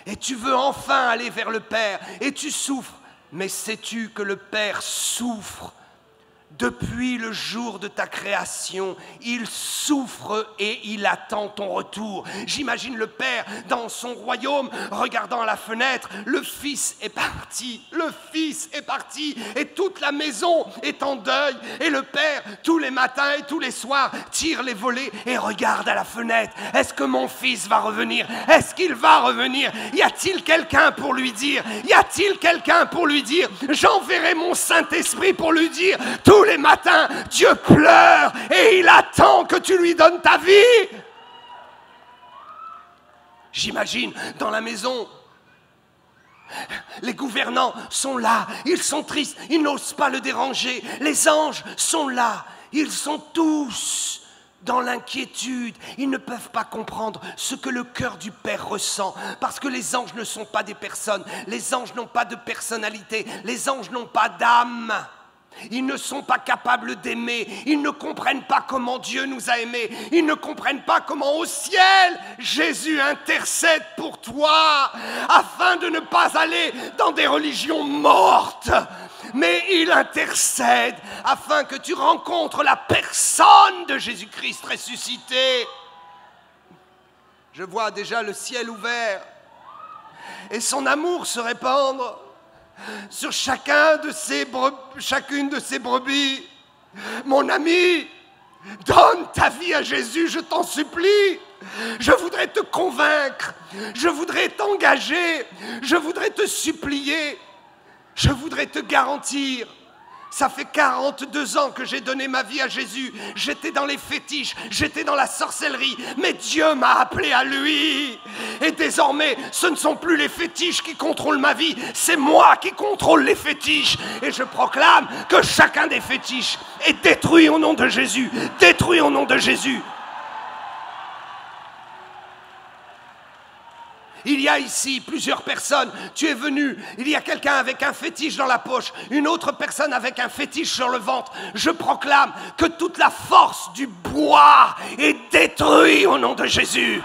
Et tu veux enfin aller vers le Père. Et tu souffres. Mais sais-tu que le Père souffre? Depuis le jour de ta création, il souffre et il attend ton retour. J'imagine le Père dans son royaume, regardant à la fenêtre, le Fils est parti, et toute la maison est en deuil. Et le Père, tous les matins et tous les soirs, tire les volets et regarde à la fenêtre. Est-ce que mon Fils va revenir? Est-ce qu'il va revenir? Y a-t-il quelqu'un pour lui dire? J'enverrai mon Saint-Esprit pour lui dire. Tous les matins, Dieu pleure et il attend que tu lui donnes ta vie. J'imagine dans la maison, les gouvernants sont là, ils sont tristes, ils n'osent pas le déranger. Les anges sont là, ils sont tous dans l'inquiétude. Ils ne peuvent pas comprendre ce que le cœur du Père ressent, parce que les anges ne sont pas des personnes, les anges n'ont pas de personnalité, les anges n'ont pas d'âme. Ils ne sont pas capables d'aimer. Ils ne comprennent pas comment Dieu nous a aimés. Ils ne comprennent pas comment au ciel Jésus intercède pour toi afin de ne pas aller dans des religions mortes. Mais il intercède afin que tu rencontres la personne de Jésus-Christ ressuscité. Je vois déjà le ciel ouvert et son amour se répandre sur chacune de ces brebis. Mon ami, donne ta vie à Jésus, je t'en supplie. Je voudrais te convaincre, je voudrais t'engager, je voudrais te supplier, je voudrais te garantir. Ça fait 42 ans que j'ai donné ma vie à Jésus. J'étais dans les fétiches, j'étais dans la sorcellerie, mais Dieu m'a appelé à lui. Et désormais, ce ne sont plus les fétiches qui contrôlent ma vie, c'est moi qui contrôle les fétiches. Et je proclame que chacun des fétiches est détruit au nom de Jésus, détruit au nom de Jésus. Il y a ici plusieurs personnes, tu es venu, il y a quelqu'un avec un fétiche dans la poche, une autre personne avec un fétiche sur le ventre. Je proclame que toute la force du bois est détruite au nom de Jésus.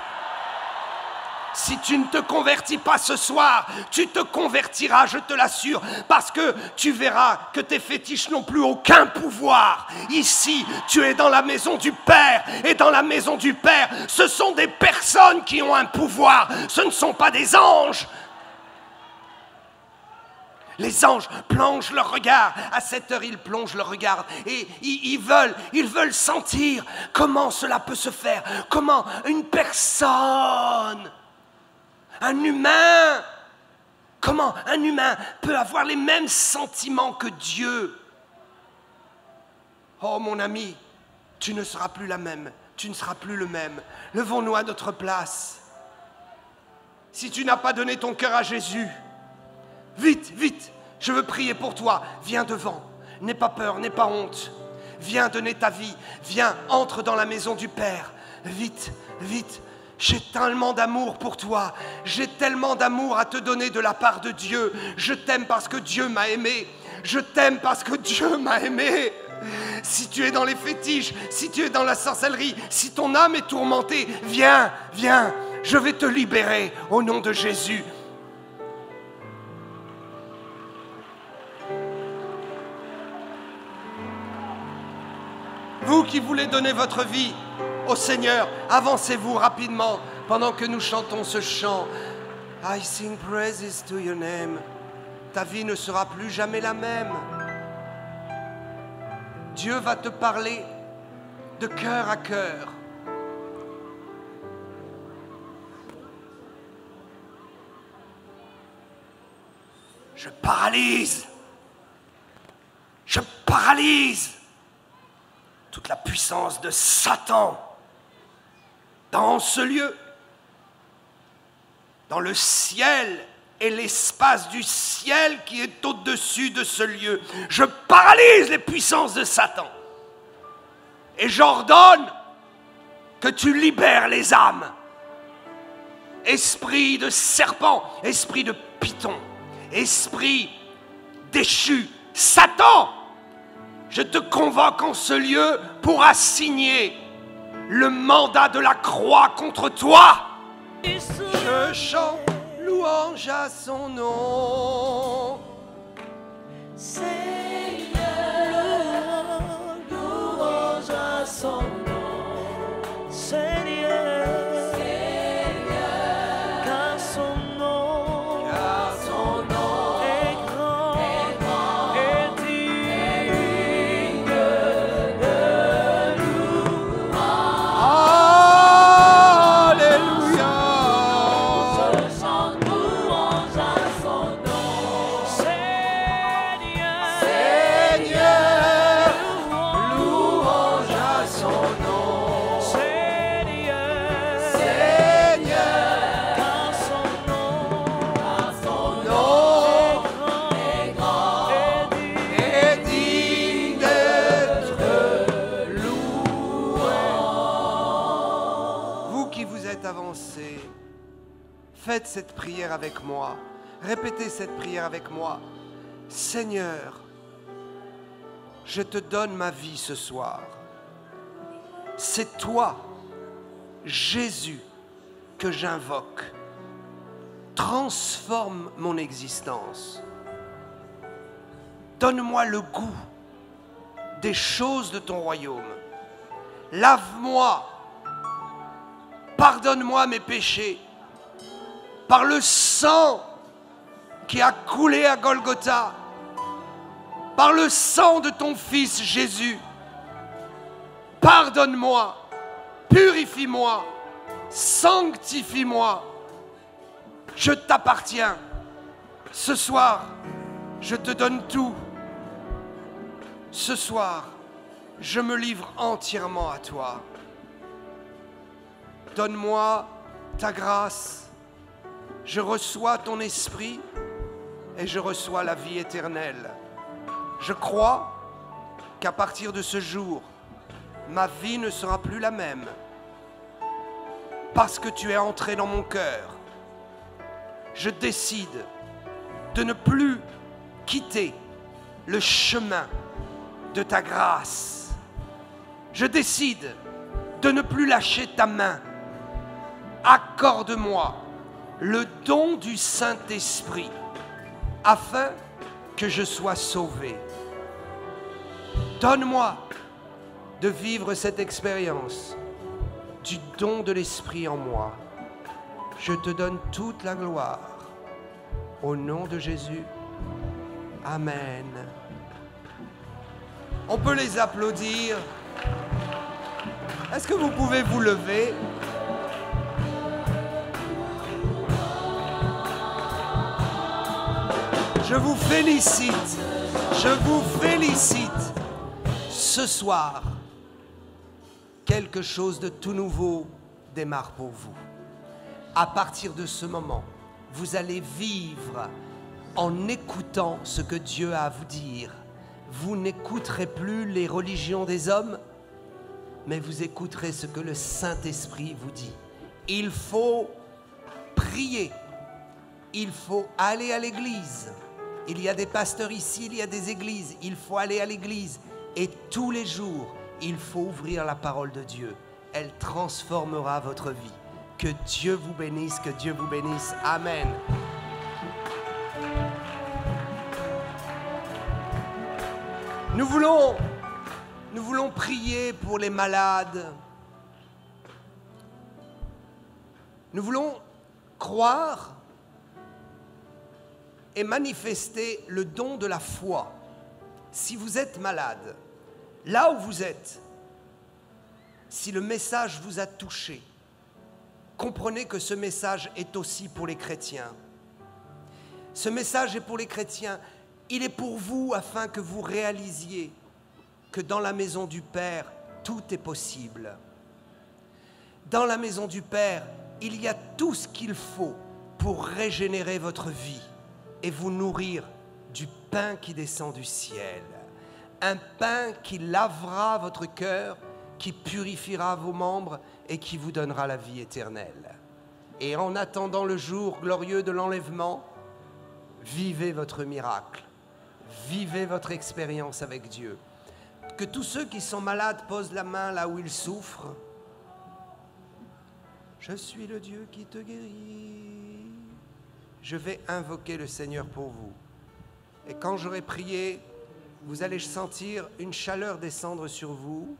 Si tu ne te convertis pas ce soir, tu te convertiras, je te l'assure, parce que tu verras que tes fétiches n'ont plus aucun pouvoir. Ici, tu es dans la maison du Père, et dans la maison du Père, ce sont des personnes qui ont un pouvoir, ce ne sont pas des anges. Les anges plongent leur regard, à cette heure ils plongent leur regard et ils veulent sentir comment cela peut se faire, comment une personne, un humain, comment un humain peut avoir les mêmes sentiments que Dieu. Oh mon ami, tu ne seras plus la même, tu ne seras plus le même. Levons-nous à notre place. Si tu n'as pas donné ton cœur à Jésus, vite, vite, je veux prier pour toi. Viens devant, n'aie pas peur, n'aie pas honte. Viens donner ta vie, viens, entre dans la maison du Père. Vite, vite. J'ai tellement d'amour pour toi. J'ai tellement d'amour à te donner de la part de Dieu. Je t'aime parce que Dieu m'a aimé. Je t'aime parce que Dieu m'a aimé. Si tu es dans les fétiches, si tu es dans la sorcellerie, si ton âme est tourmentée, viens, viens. Je vais te libérer au nom de Jésus. Vous qui voulez donner votre vie au Seigneur, avancez-vous rapidement pendant que nous chantons ce chant. I sing praises to your name. Ta vie ne sera plus jamais la même. Dieu va te parler de cœur à cœur. Je paralyse toute la puissance de Satan dans ce lieu, dans le ciel et l'espace du ciel qui est au-dessus de ce lieu. Je paralyse les puissances de Satan et j'ordonne que tu libères les âmes. Esprit de serpent, esprit de python, esprit déchu, Satan, je te convoque en ce lieu pour assigner le mandat de la croix contre toi. Je chante louange à son nom. Seigneur, louange à son nom. Seigneur, car son nom est grand et digne de louange. Alléluia. Je chante louange à son nom. Seigneur, Louange à son nom. Seigneur, car son nom est grand Et digne d'être loué. Vous qui vous êtes avancés, faites cette prière avec moi. Répétez cette prière avec moi. Seigneur, je te donne ma vie ce soir. C'est toi, Jésus, que j'invoque. Transforme mon existence. Donne-moi le goût des choses de ton royaume. Lave-moi. Pardonne-moi mes péchés. Par le sang qui a coulé à Golgotha. Par le sang de ton Fils Jésus. Pardonne-moi. Purifie-moi. Sanctifie-moi. Je t'appartiens. Ce soir, je te donne tout. Ce soir, je me livre entièrement à toi. Donne-moi ta grâce. Je reçois ton esprit et je reçois la vie éternelle. Je crois qu'à partir de ce jour, ma vie ne sera plus la même. Parce que tu es entré dans mon cœur. Je décide de ne plus quitter le chemin de ta grâce. Je décide de ne plus lâcher ta main. Accorde-moi le don du Saint-Esprit afin que je sois sauvé. Donne-moi de vivre cette expérience du don de l'Esprit en moi. Je te donne toute la gloire. Au nom de Jésus. Amen. On peut les applaudir. Est-ce que vous pouvez vous lever? Je vous félicite. Je vous félicite. Ce soir, quelque chose de tout nouveau démarre pour vous. À partir de ce moment, vous allez vivre en écoutant ce que Dieu a à vous dire. Vous n'écouterez plus les religions des hommes, mais vous écouterez ce que le Saint-Esprit vous dit. il faut prier, il faut aller à l'église. Il y a des pasteurs ici, il y a des églises, il faut aller à l'église. Et tous les jours, il faut ouvrir la parole de Dieu. Elle transformera votre vie. Que Dieu vous bénisse, que Dieu vous bénisse. Amen. Nous voulons prier pour les malades. Nous voulons croire et manifester le don de la foi. Si vous êtes malade, là où vous êtes, si le message vous a touché, comprenez que ce message est aussi pour les chrétiens. Ce message est pour les chrétiens. Il est pour vous afin que vous réalisiez que dans la maison du Père, tout est possible. Dans la maison du Père, il y a tout ce qu'il faut pour régénérer votre vie et vous nourrir du pain qui descend du ciel. Un pain qui lavera votre cœur, qui purifiera vos membres et qui vous donnera la vie éternelle. Et en attendant le jour glorieux de l'enlèvement, vivez votre miracle, vivez votre expérience avec Dieu. Que tous ceux qui sont malades posent la main là où ils souffrent. Je suis le Dieu qui te guérit. Je vais invoquer le Seigneur pour vous. Et quand j'aurai prié, vous allez sentir une chaleur descendre sur vous.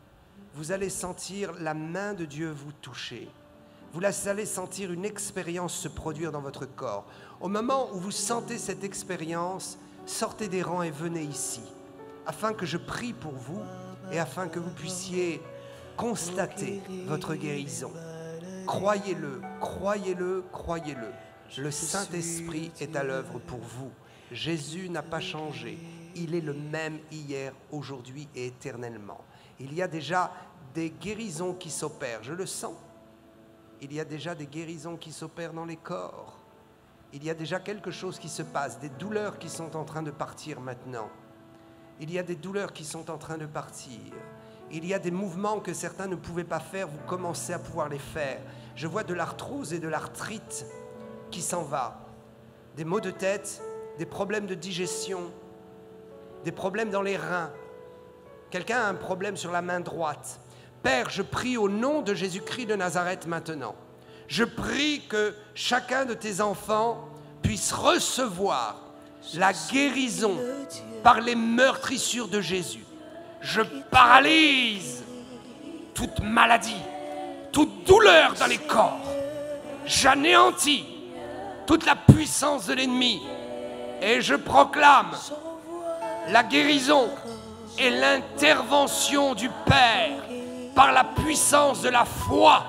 Vous allez sentir la main de Dieu vous toucher. Vous allez sentir une expérience se produire dans votre corps. Au moment où vous sentez cette expérience, sortez des rangs et venez ici, afin que je prie pour vous et afin que vous puissiez constater votre guérison. Croyez-le, croyez-le, croyez-le. Le Saint-Esprit est à l'œuvre pour vous. Jésus n'a pas changé. Il est le même hier, aujourd'hui et éternellement. Il y a déjà des guérisons qui s'opèrent, je le sens. Il y a déjà des guérisons qui s'opèrent dans les corps. Il y a déjà quelque chose qui se passe, des douleurs qui sont en train de partir maintenant. Il y a des douleurs qui sont en train de partir. Il y a des mouvements que certains ne pouvaient pas faire, vous commencez à pouvoir les faire. Je vois de l'arthrose et de l'arthrite qui s'en va. Des maux de tête, des problèmes de digestion, des problèmes dans les reins. Quelqu'un a un problème sur la main droite. Père, je prie au nom de Jésus-Christ de Nazareth maintenant. Je prie que chacun de tes enfants puisse recevoir la guérison par les meurtrissures de Jésus. Je paralyse toute maladie, toute douleur dans les corps. J'anéantis toute la puissance de l'ennemi et je proclame la guérison et l'intervention du Père par la puissance de la foi.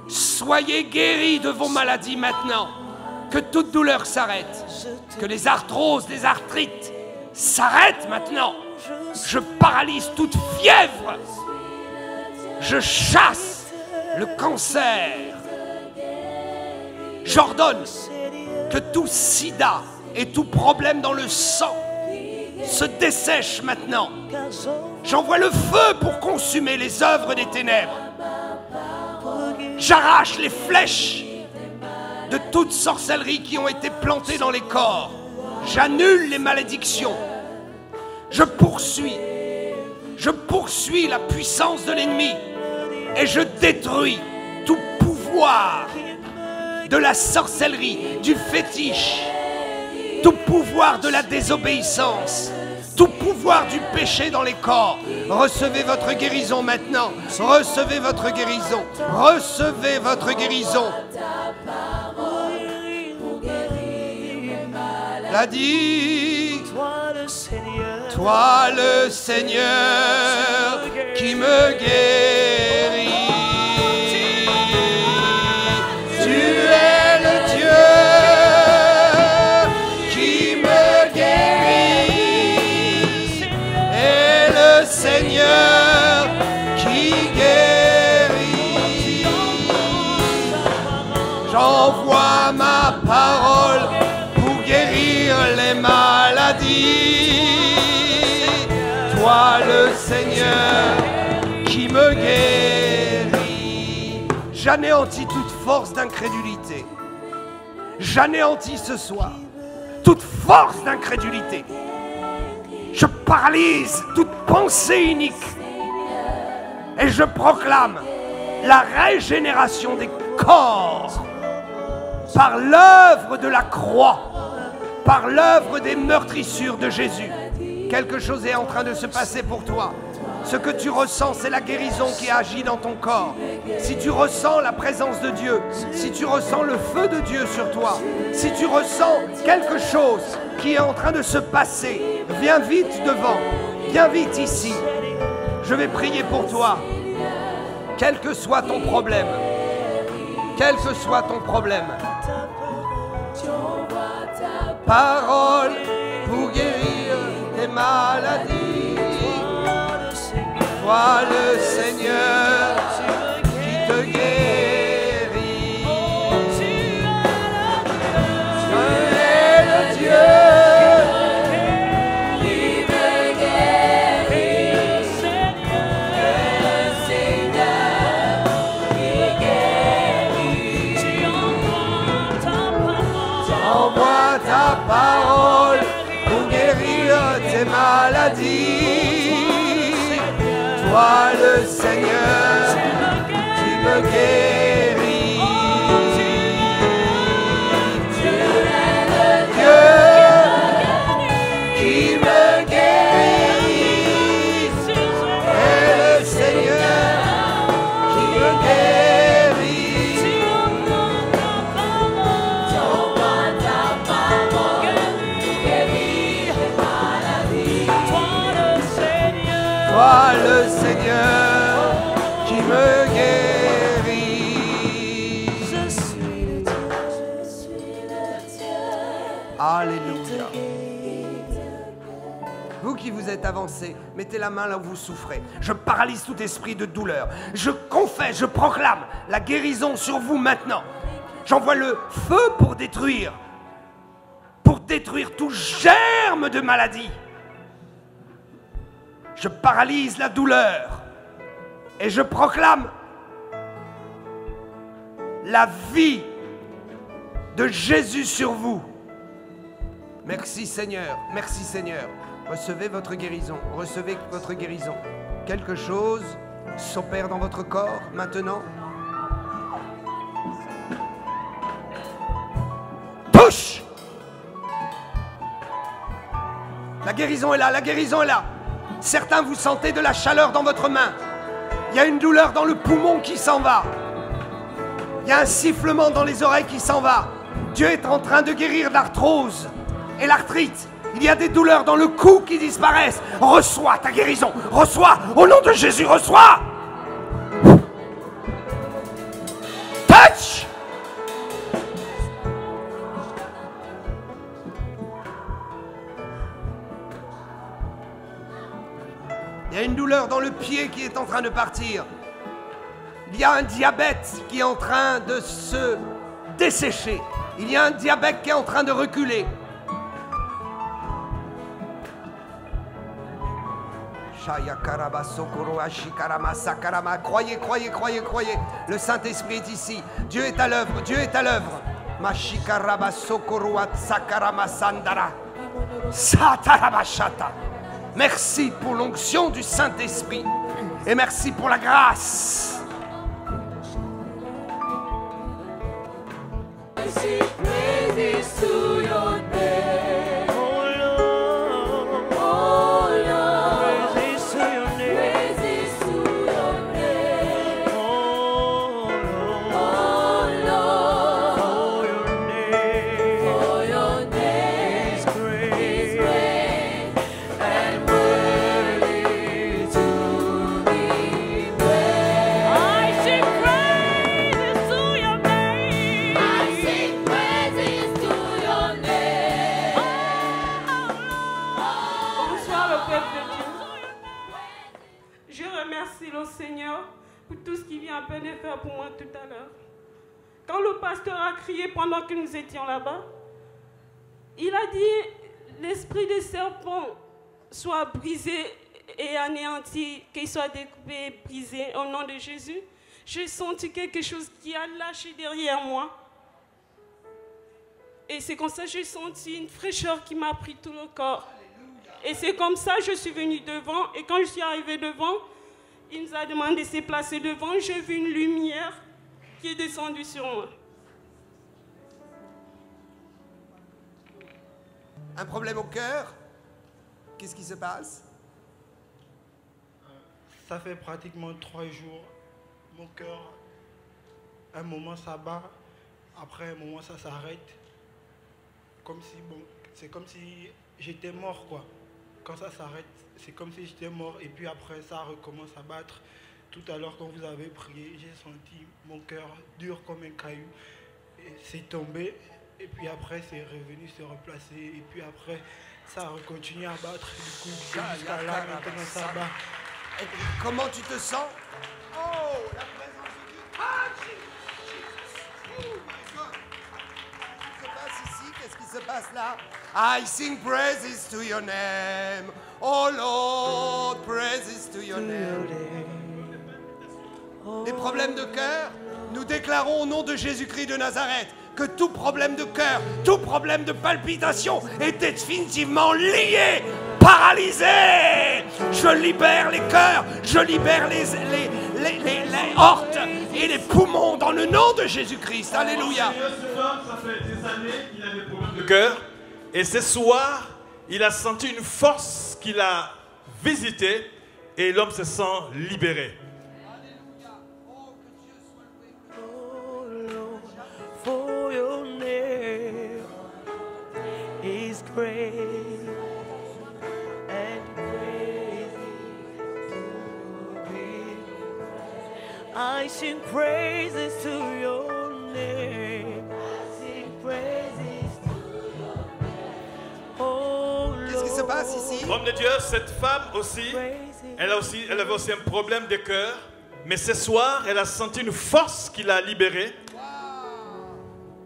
Soyez guéris de vos maladies maintenant. Que toute douleur s'arrête. Que les arthroses, les arthrites s'arrêtent maintenant. Je paralyse toute fièvre. Je chasse le cancer. J'ordonne que tout sida et tout problème dans le sang se dessèche maintenant. J'envoie le feu pour consumer les œuvres des ténèbres. J'arrache les flèches de toute sorcellerie qui ont été plantées dans les corps. J'annule les malédictions. Je poursuis la puissance de l'ennemi et je détruis tout pouvoir de la sorcellerie, du fétiche, tout pouvoir de la désobéissance, tout pouvoir du péché dans les corps. Recevez votre guérison maintenant. Recevez votre guérison. Recevez votre guérison. L'a dit, toi le Seigneur qui me guérit. Tu es le Dieu qui me guérit et le Seigneur qui guérit. J'envoie ma parole pour guérir les maladies. Toi le Seigneur qui me guérit. J'anéantis toute force d'incrédulité. J'anéantis ce soir toute force d'incrédulité. Je paralyse toute pensée unique. Et je proclame la régénération des corps par l'œuvre de la croix, par l'œuvre des meurtrissures de Jésus. Quelque chose est en train de se passer pour toi. Ce que tu ressens, c'est la guérison qui agit dans ton corps. Si tu ressens la présence de Dieu, si tu ressens le feu de Dieu sur toi, si tu ressens quelque chose qui est en train de se passer, viens vite devant, viens vite ici. Je vais prier pour toi. Quel que soit ton problème, quel que soit ton problème, parole pour guérir tes maladies. Toi le Seigneur qui te guérit. Tu es le Dieu qui me guérit. Le Seigneur qui guérit. Tu envoies ta parole pour guérir tes maladies. Toi le Seigneur, tu me guéris. Tu es le Dieu qui me guérit. Et le Seigneur qui me guérit. Tu envoies ta parole pour guérir les maladies. Toi le Seigneur qui me guérit. Je suis le Dieu. Alléluia. Vous qui vous êtes avancés, mettez la main là où vous souffrez. Je paralyse tout esprit de douleur. Je confesse, je proclame la guérison sur vous maintenant. J'envoie le feu pour détruire tout germe de maladie. Je paralyse la douleur et je proclame la vie de Jésus sur vous. Merci Seigneur, merci Seigneur. Recevez votre guérison, recevez votre guérison. Quelque chose s'opère dans votre corps maintenant. Touche! La guérison est là, la guérison est là. Certains, vous sentez de la chaleur dans votre main. Il y a une douleur dans le poumon qui s'en va. Il y a un sifflement dans les oreilles qui s'en va. Dieu est en train de guérir l'arthrose et l'arthrite. Il y a des douleurs dans le cou qui disparaissent. Reçois ta guérison. Reçois. Au nom de Jésus, reçois. Touch. Il y a une douleur dans le pied qui est en train de partir. Il y a un diabète qui est en train de se dessécher. Il y a un diabète qui est en train de reculer. Croyez, croyez, croyez, croyez. Le Saint-Esprit est ici. Dieu est à l'œuvre, Dieu est à l'œuvre. Merci pour l'onction du Saint-Esprit. Et merci pour la grâce. Pour moi tout à l'heure. Quand le pasteur a crié pendant que nous étions là-bas, il a dit l'esprit des serpents soit brisé et anéanti, qu'il soit découpé et brisé au nom de Jésus. j'ai senti quelque chose qui a lâché derrière moi. Et c'est comme ça que j'ai senti une fraîcheur qui m'a pris tout le corps. Et c'est comme ça que je suis venue devant. Et quand je suis arrivée devant, il nous a demandé de se placer devant. J'ai vu une lumière qui est descendue sur moi. Un problème au cœur? Qu'est-ce qui se passe? Ça fait pratiquement 3 jours. Mon cœur, un moment ça bat, après un moment ça s'arrête. Comme si, bon, c'est comme si j'étais mort, quoi. Quand ça s'arrête, c'est comme si j'étais mort et puis après ça recommence à battre. Tout à l'heure quand vous avez prié, j'ai senti mon cœur dur comme un caillou. C'est tombé et puis après c'est revenu se replacer et puis après ça a continué à battre. Du coup, jusqu'à là maintenant ça bat. Et comment tu te sens? Oh, la présence de Dieu. Ah, Jesus. Oh my God. Qu'est-ce qui se passe ici? Qu'est-ce qui se passe là? I sing praises to your name. Oh Lord, praises to your name. Les problèmes de cœur, nous déclarons au nom de Jésus-Christ de Nazareth que tout problème de cœur, tout problème de palpitation est définitivement lié, paralysé. Je libère les cœurs, je libère les hortes et les poumons dans le nom de Jésus-Christ. Alléluia. Ça fait des années qu'il a des problèmes de cœur. Et ce soir, il a senti une force qu'il a visitée et l'homme se sent libéré. For your name is great and greatly to be. I sing praises to your name. I sing praises to your name. Oh Lord. Qu'est-ce qui se passe ici? Homme de Dieu, cette femme aussi, elle avait aussi un problème de cœur. Mais ce soir, elle a senti une force qui l'a libérée.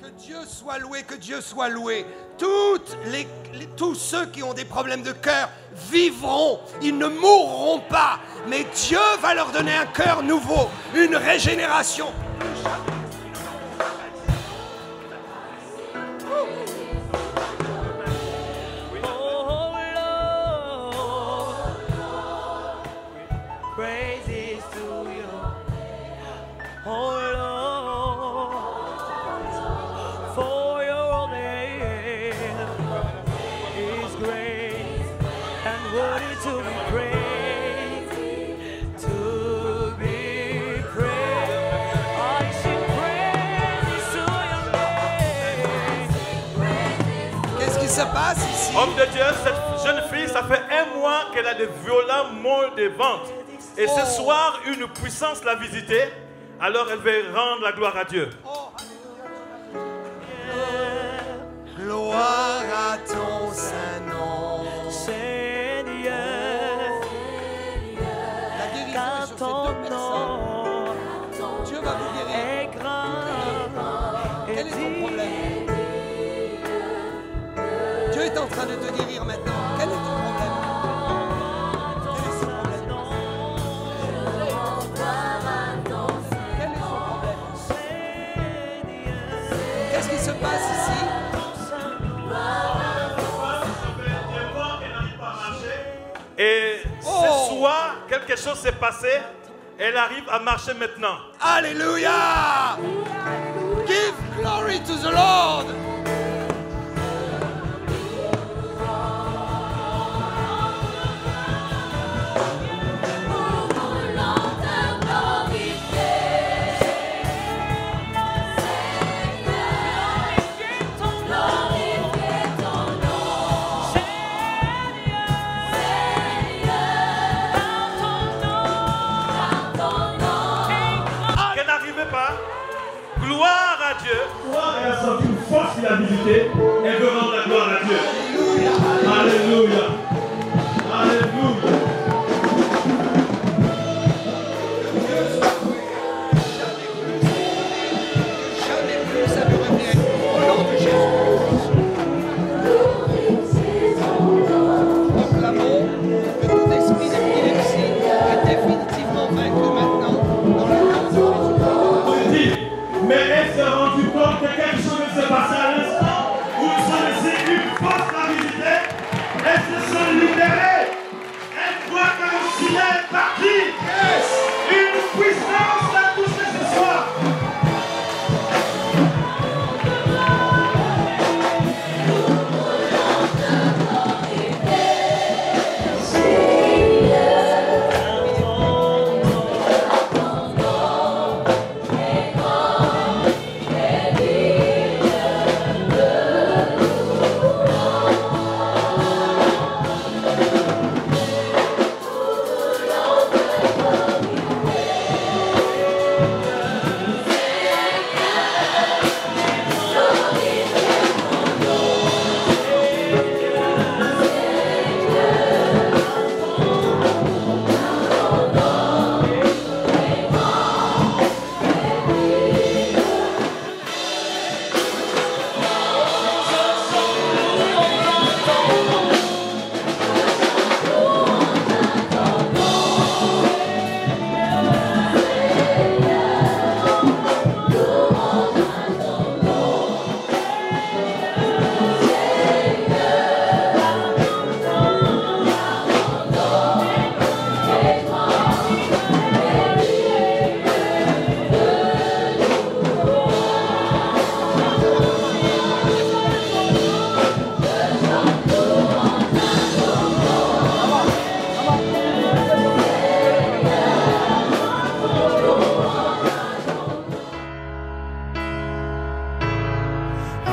Que Dieu soit loué, que Dieu soit loué. Tous ceux qui ont des problèmes de cœur vivront, ils ne mourront pas. Mais Dieu va leur donner un cœur nouveau, une régénération. Se passe ici. Homme de Dieu, cette jeune fille, ça fait 1 mois qu'elle a de violents maux de ventre. Et ce soir, une puissance l'a visitée. Alors elle veut rendre la gloire à Dieu. Oh, gloire à ton Saint-Nom. Seigneur, La guérison est sur ces 2 personnes. Dieu va vous guérir. est grand. Quel est ton problème? Dieu est en train de te guérir maintenant. Quel est ton problème? Quel est son problème? Quel est son problème? Qu'est-ce qui se passe ici? Et ce soir, quelque chose s'est passé. Elle arrive à marcher maintenant. Alléluia! Give glory to the Lord! Gloire à Dieu. Elle a senti une force qui l'a visité. Elle veut rendre la gloire à Dieu. Alléluia. Alléluia. Jamais plus ça ne revienne. Au nom de Jésus. Proclamons que tout esprit d'épilepsie est définitivement vaincu maintenant dans le nom de Jésus.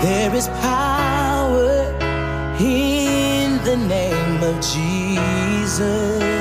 There is power in the name of Jesus.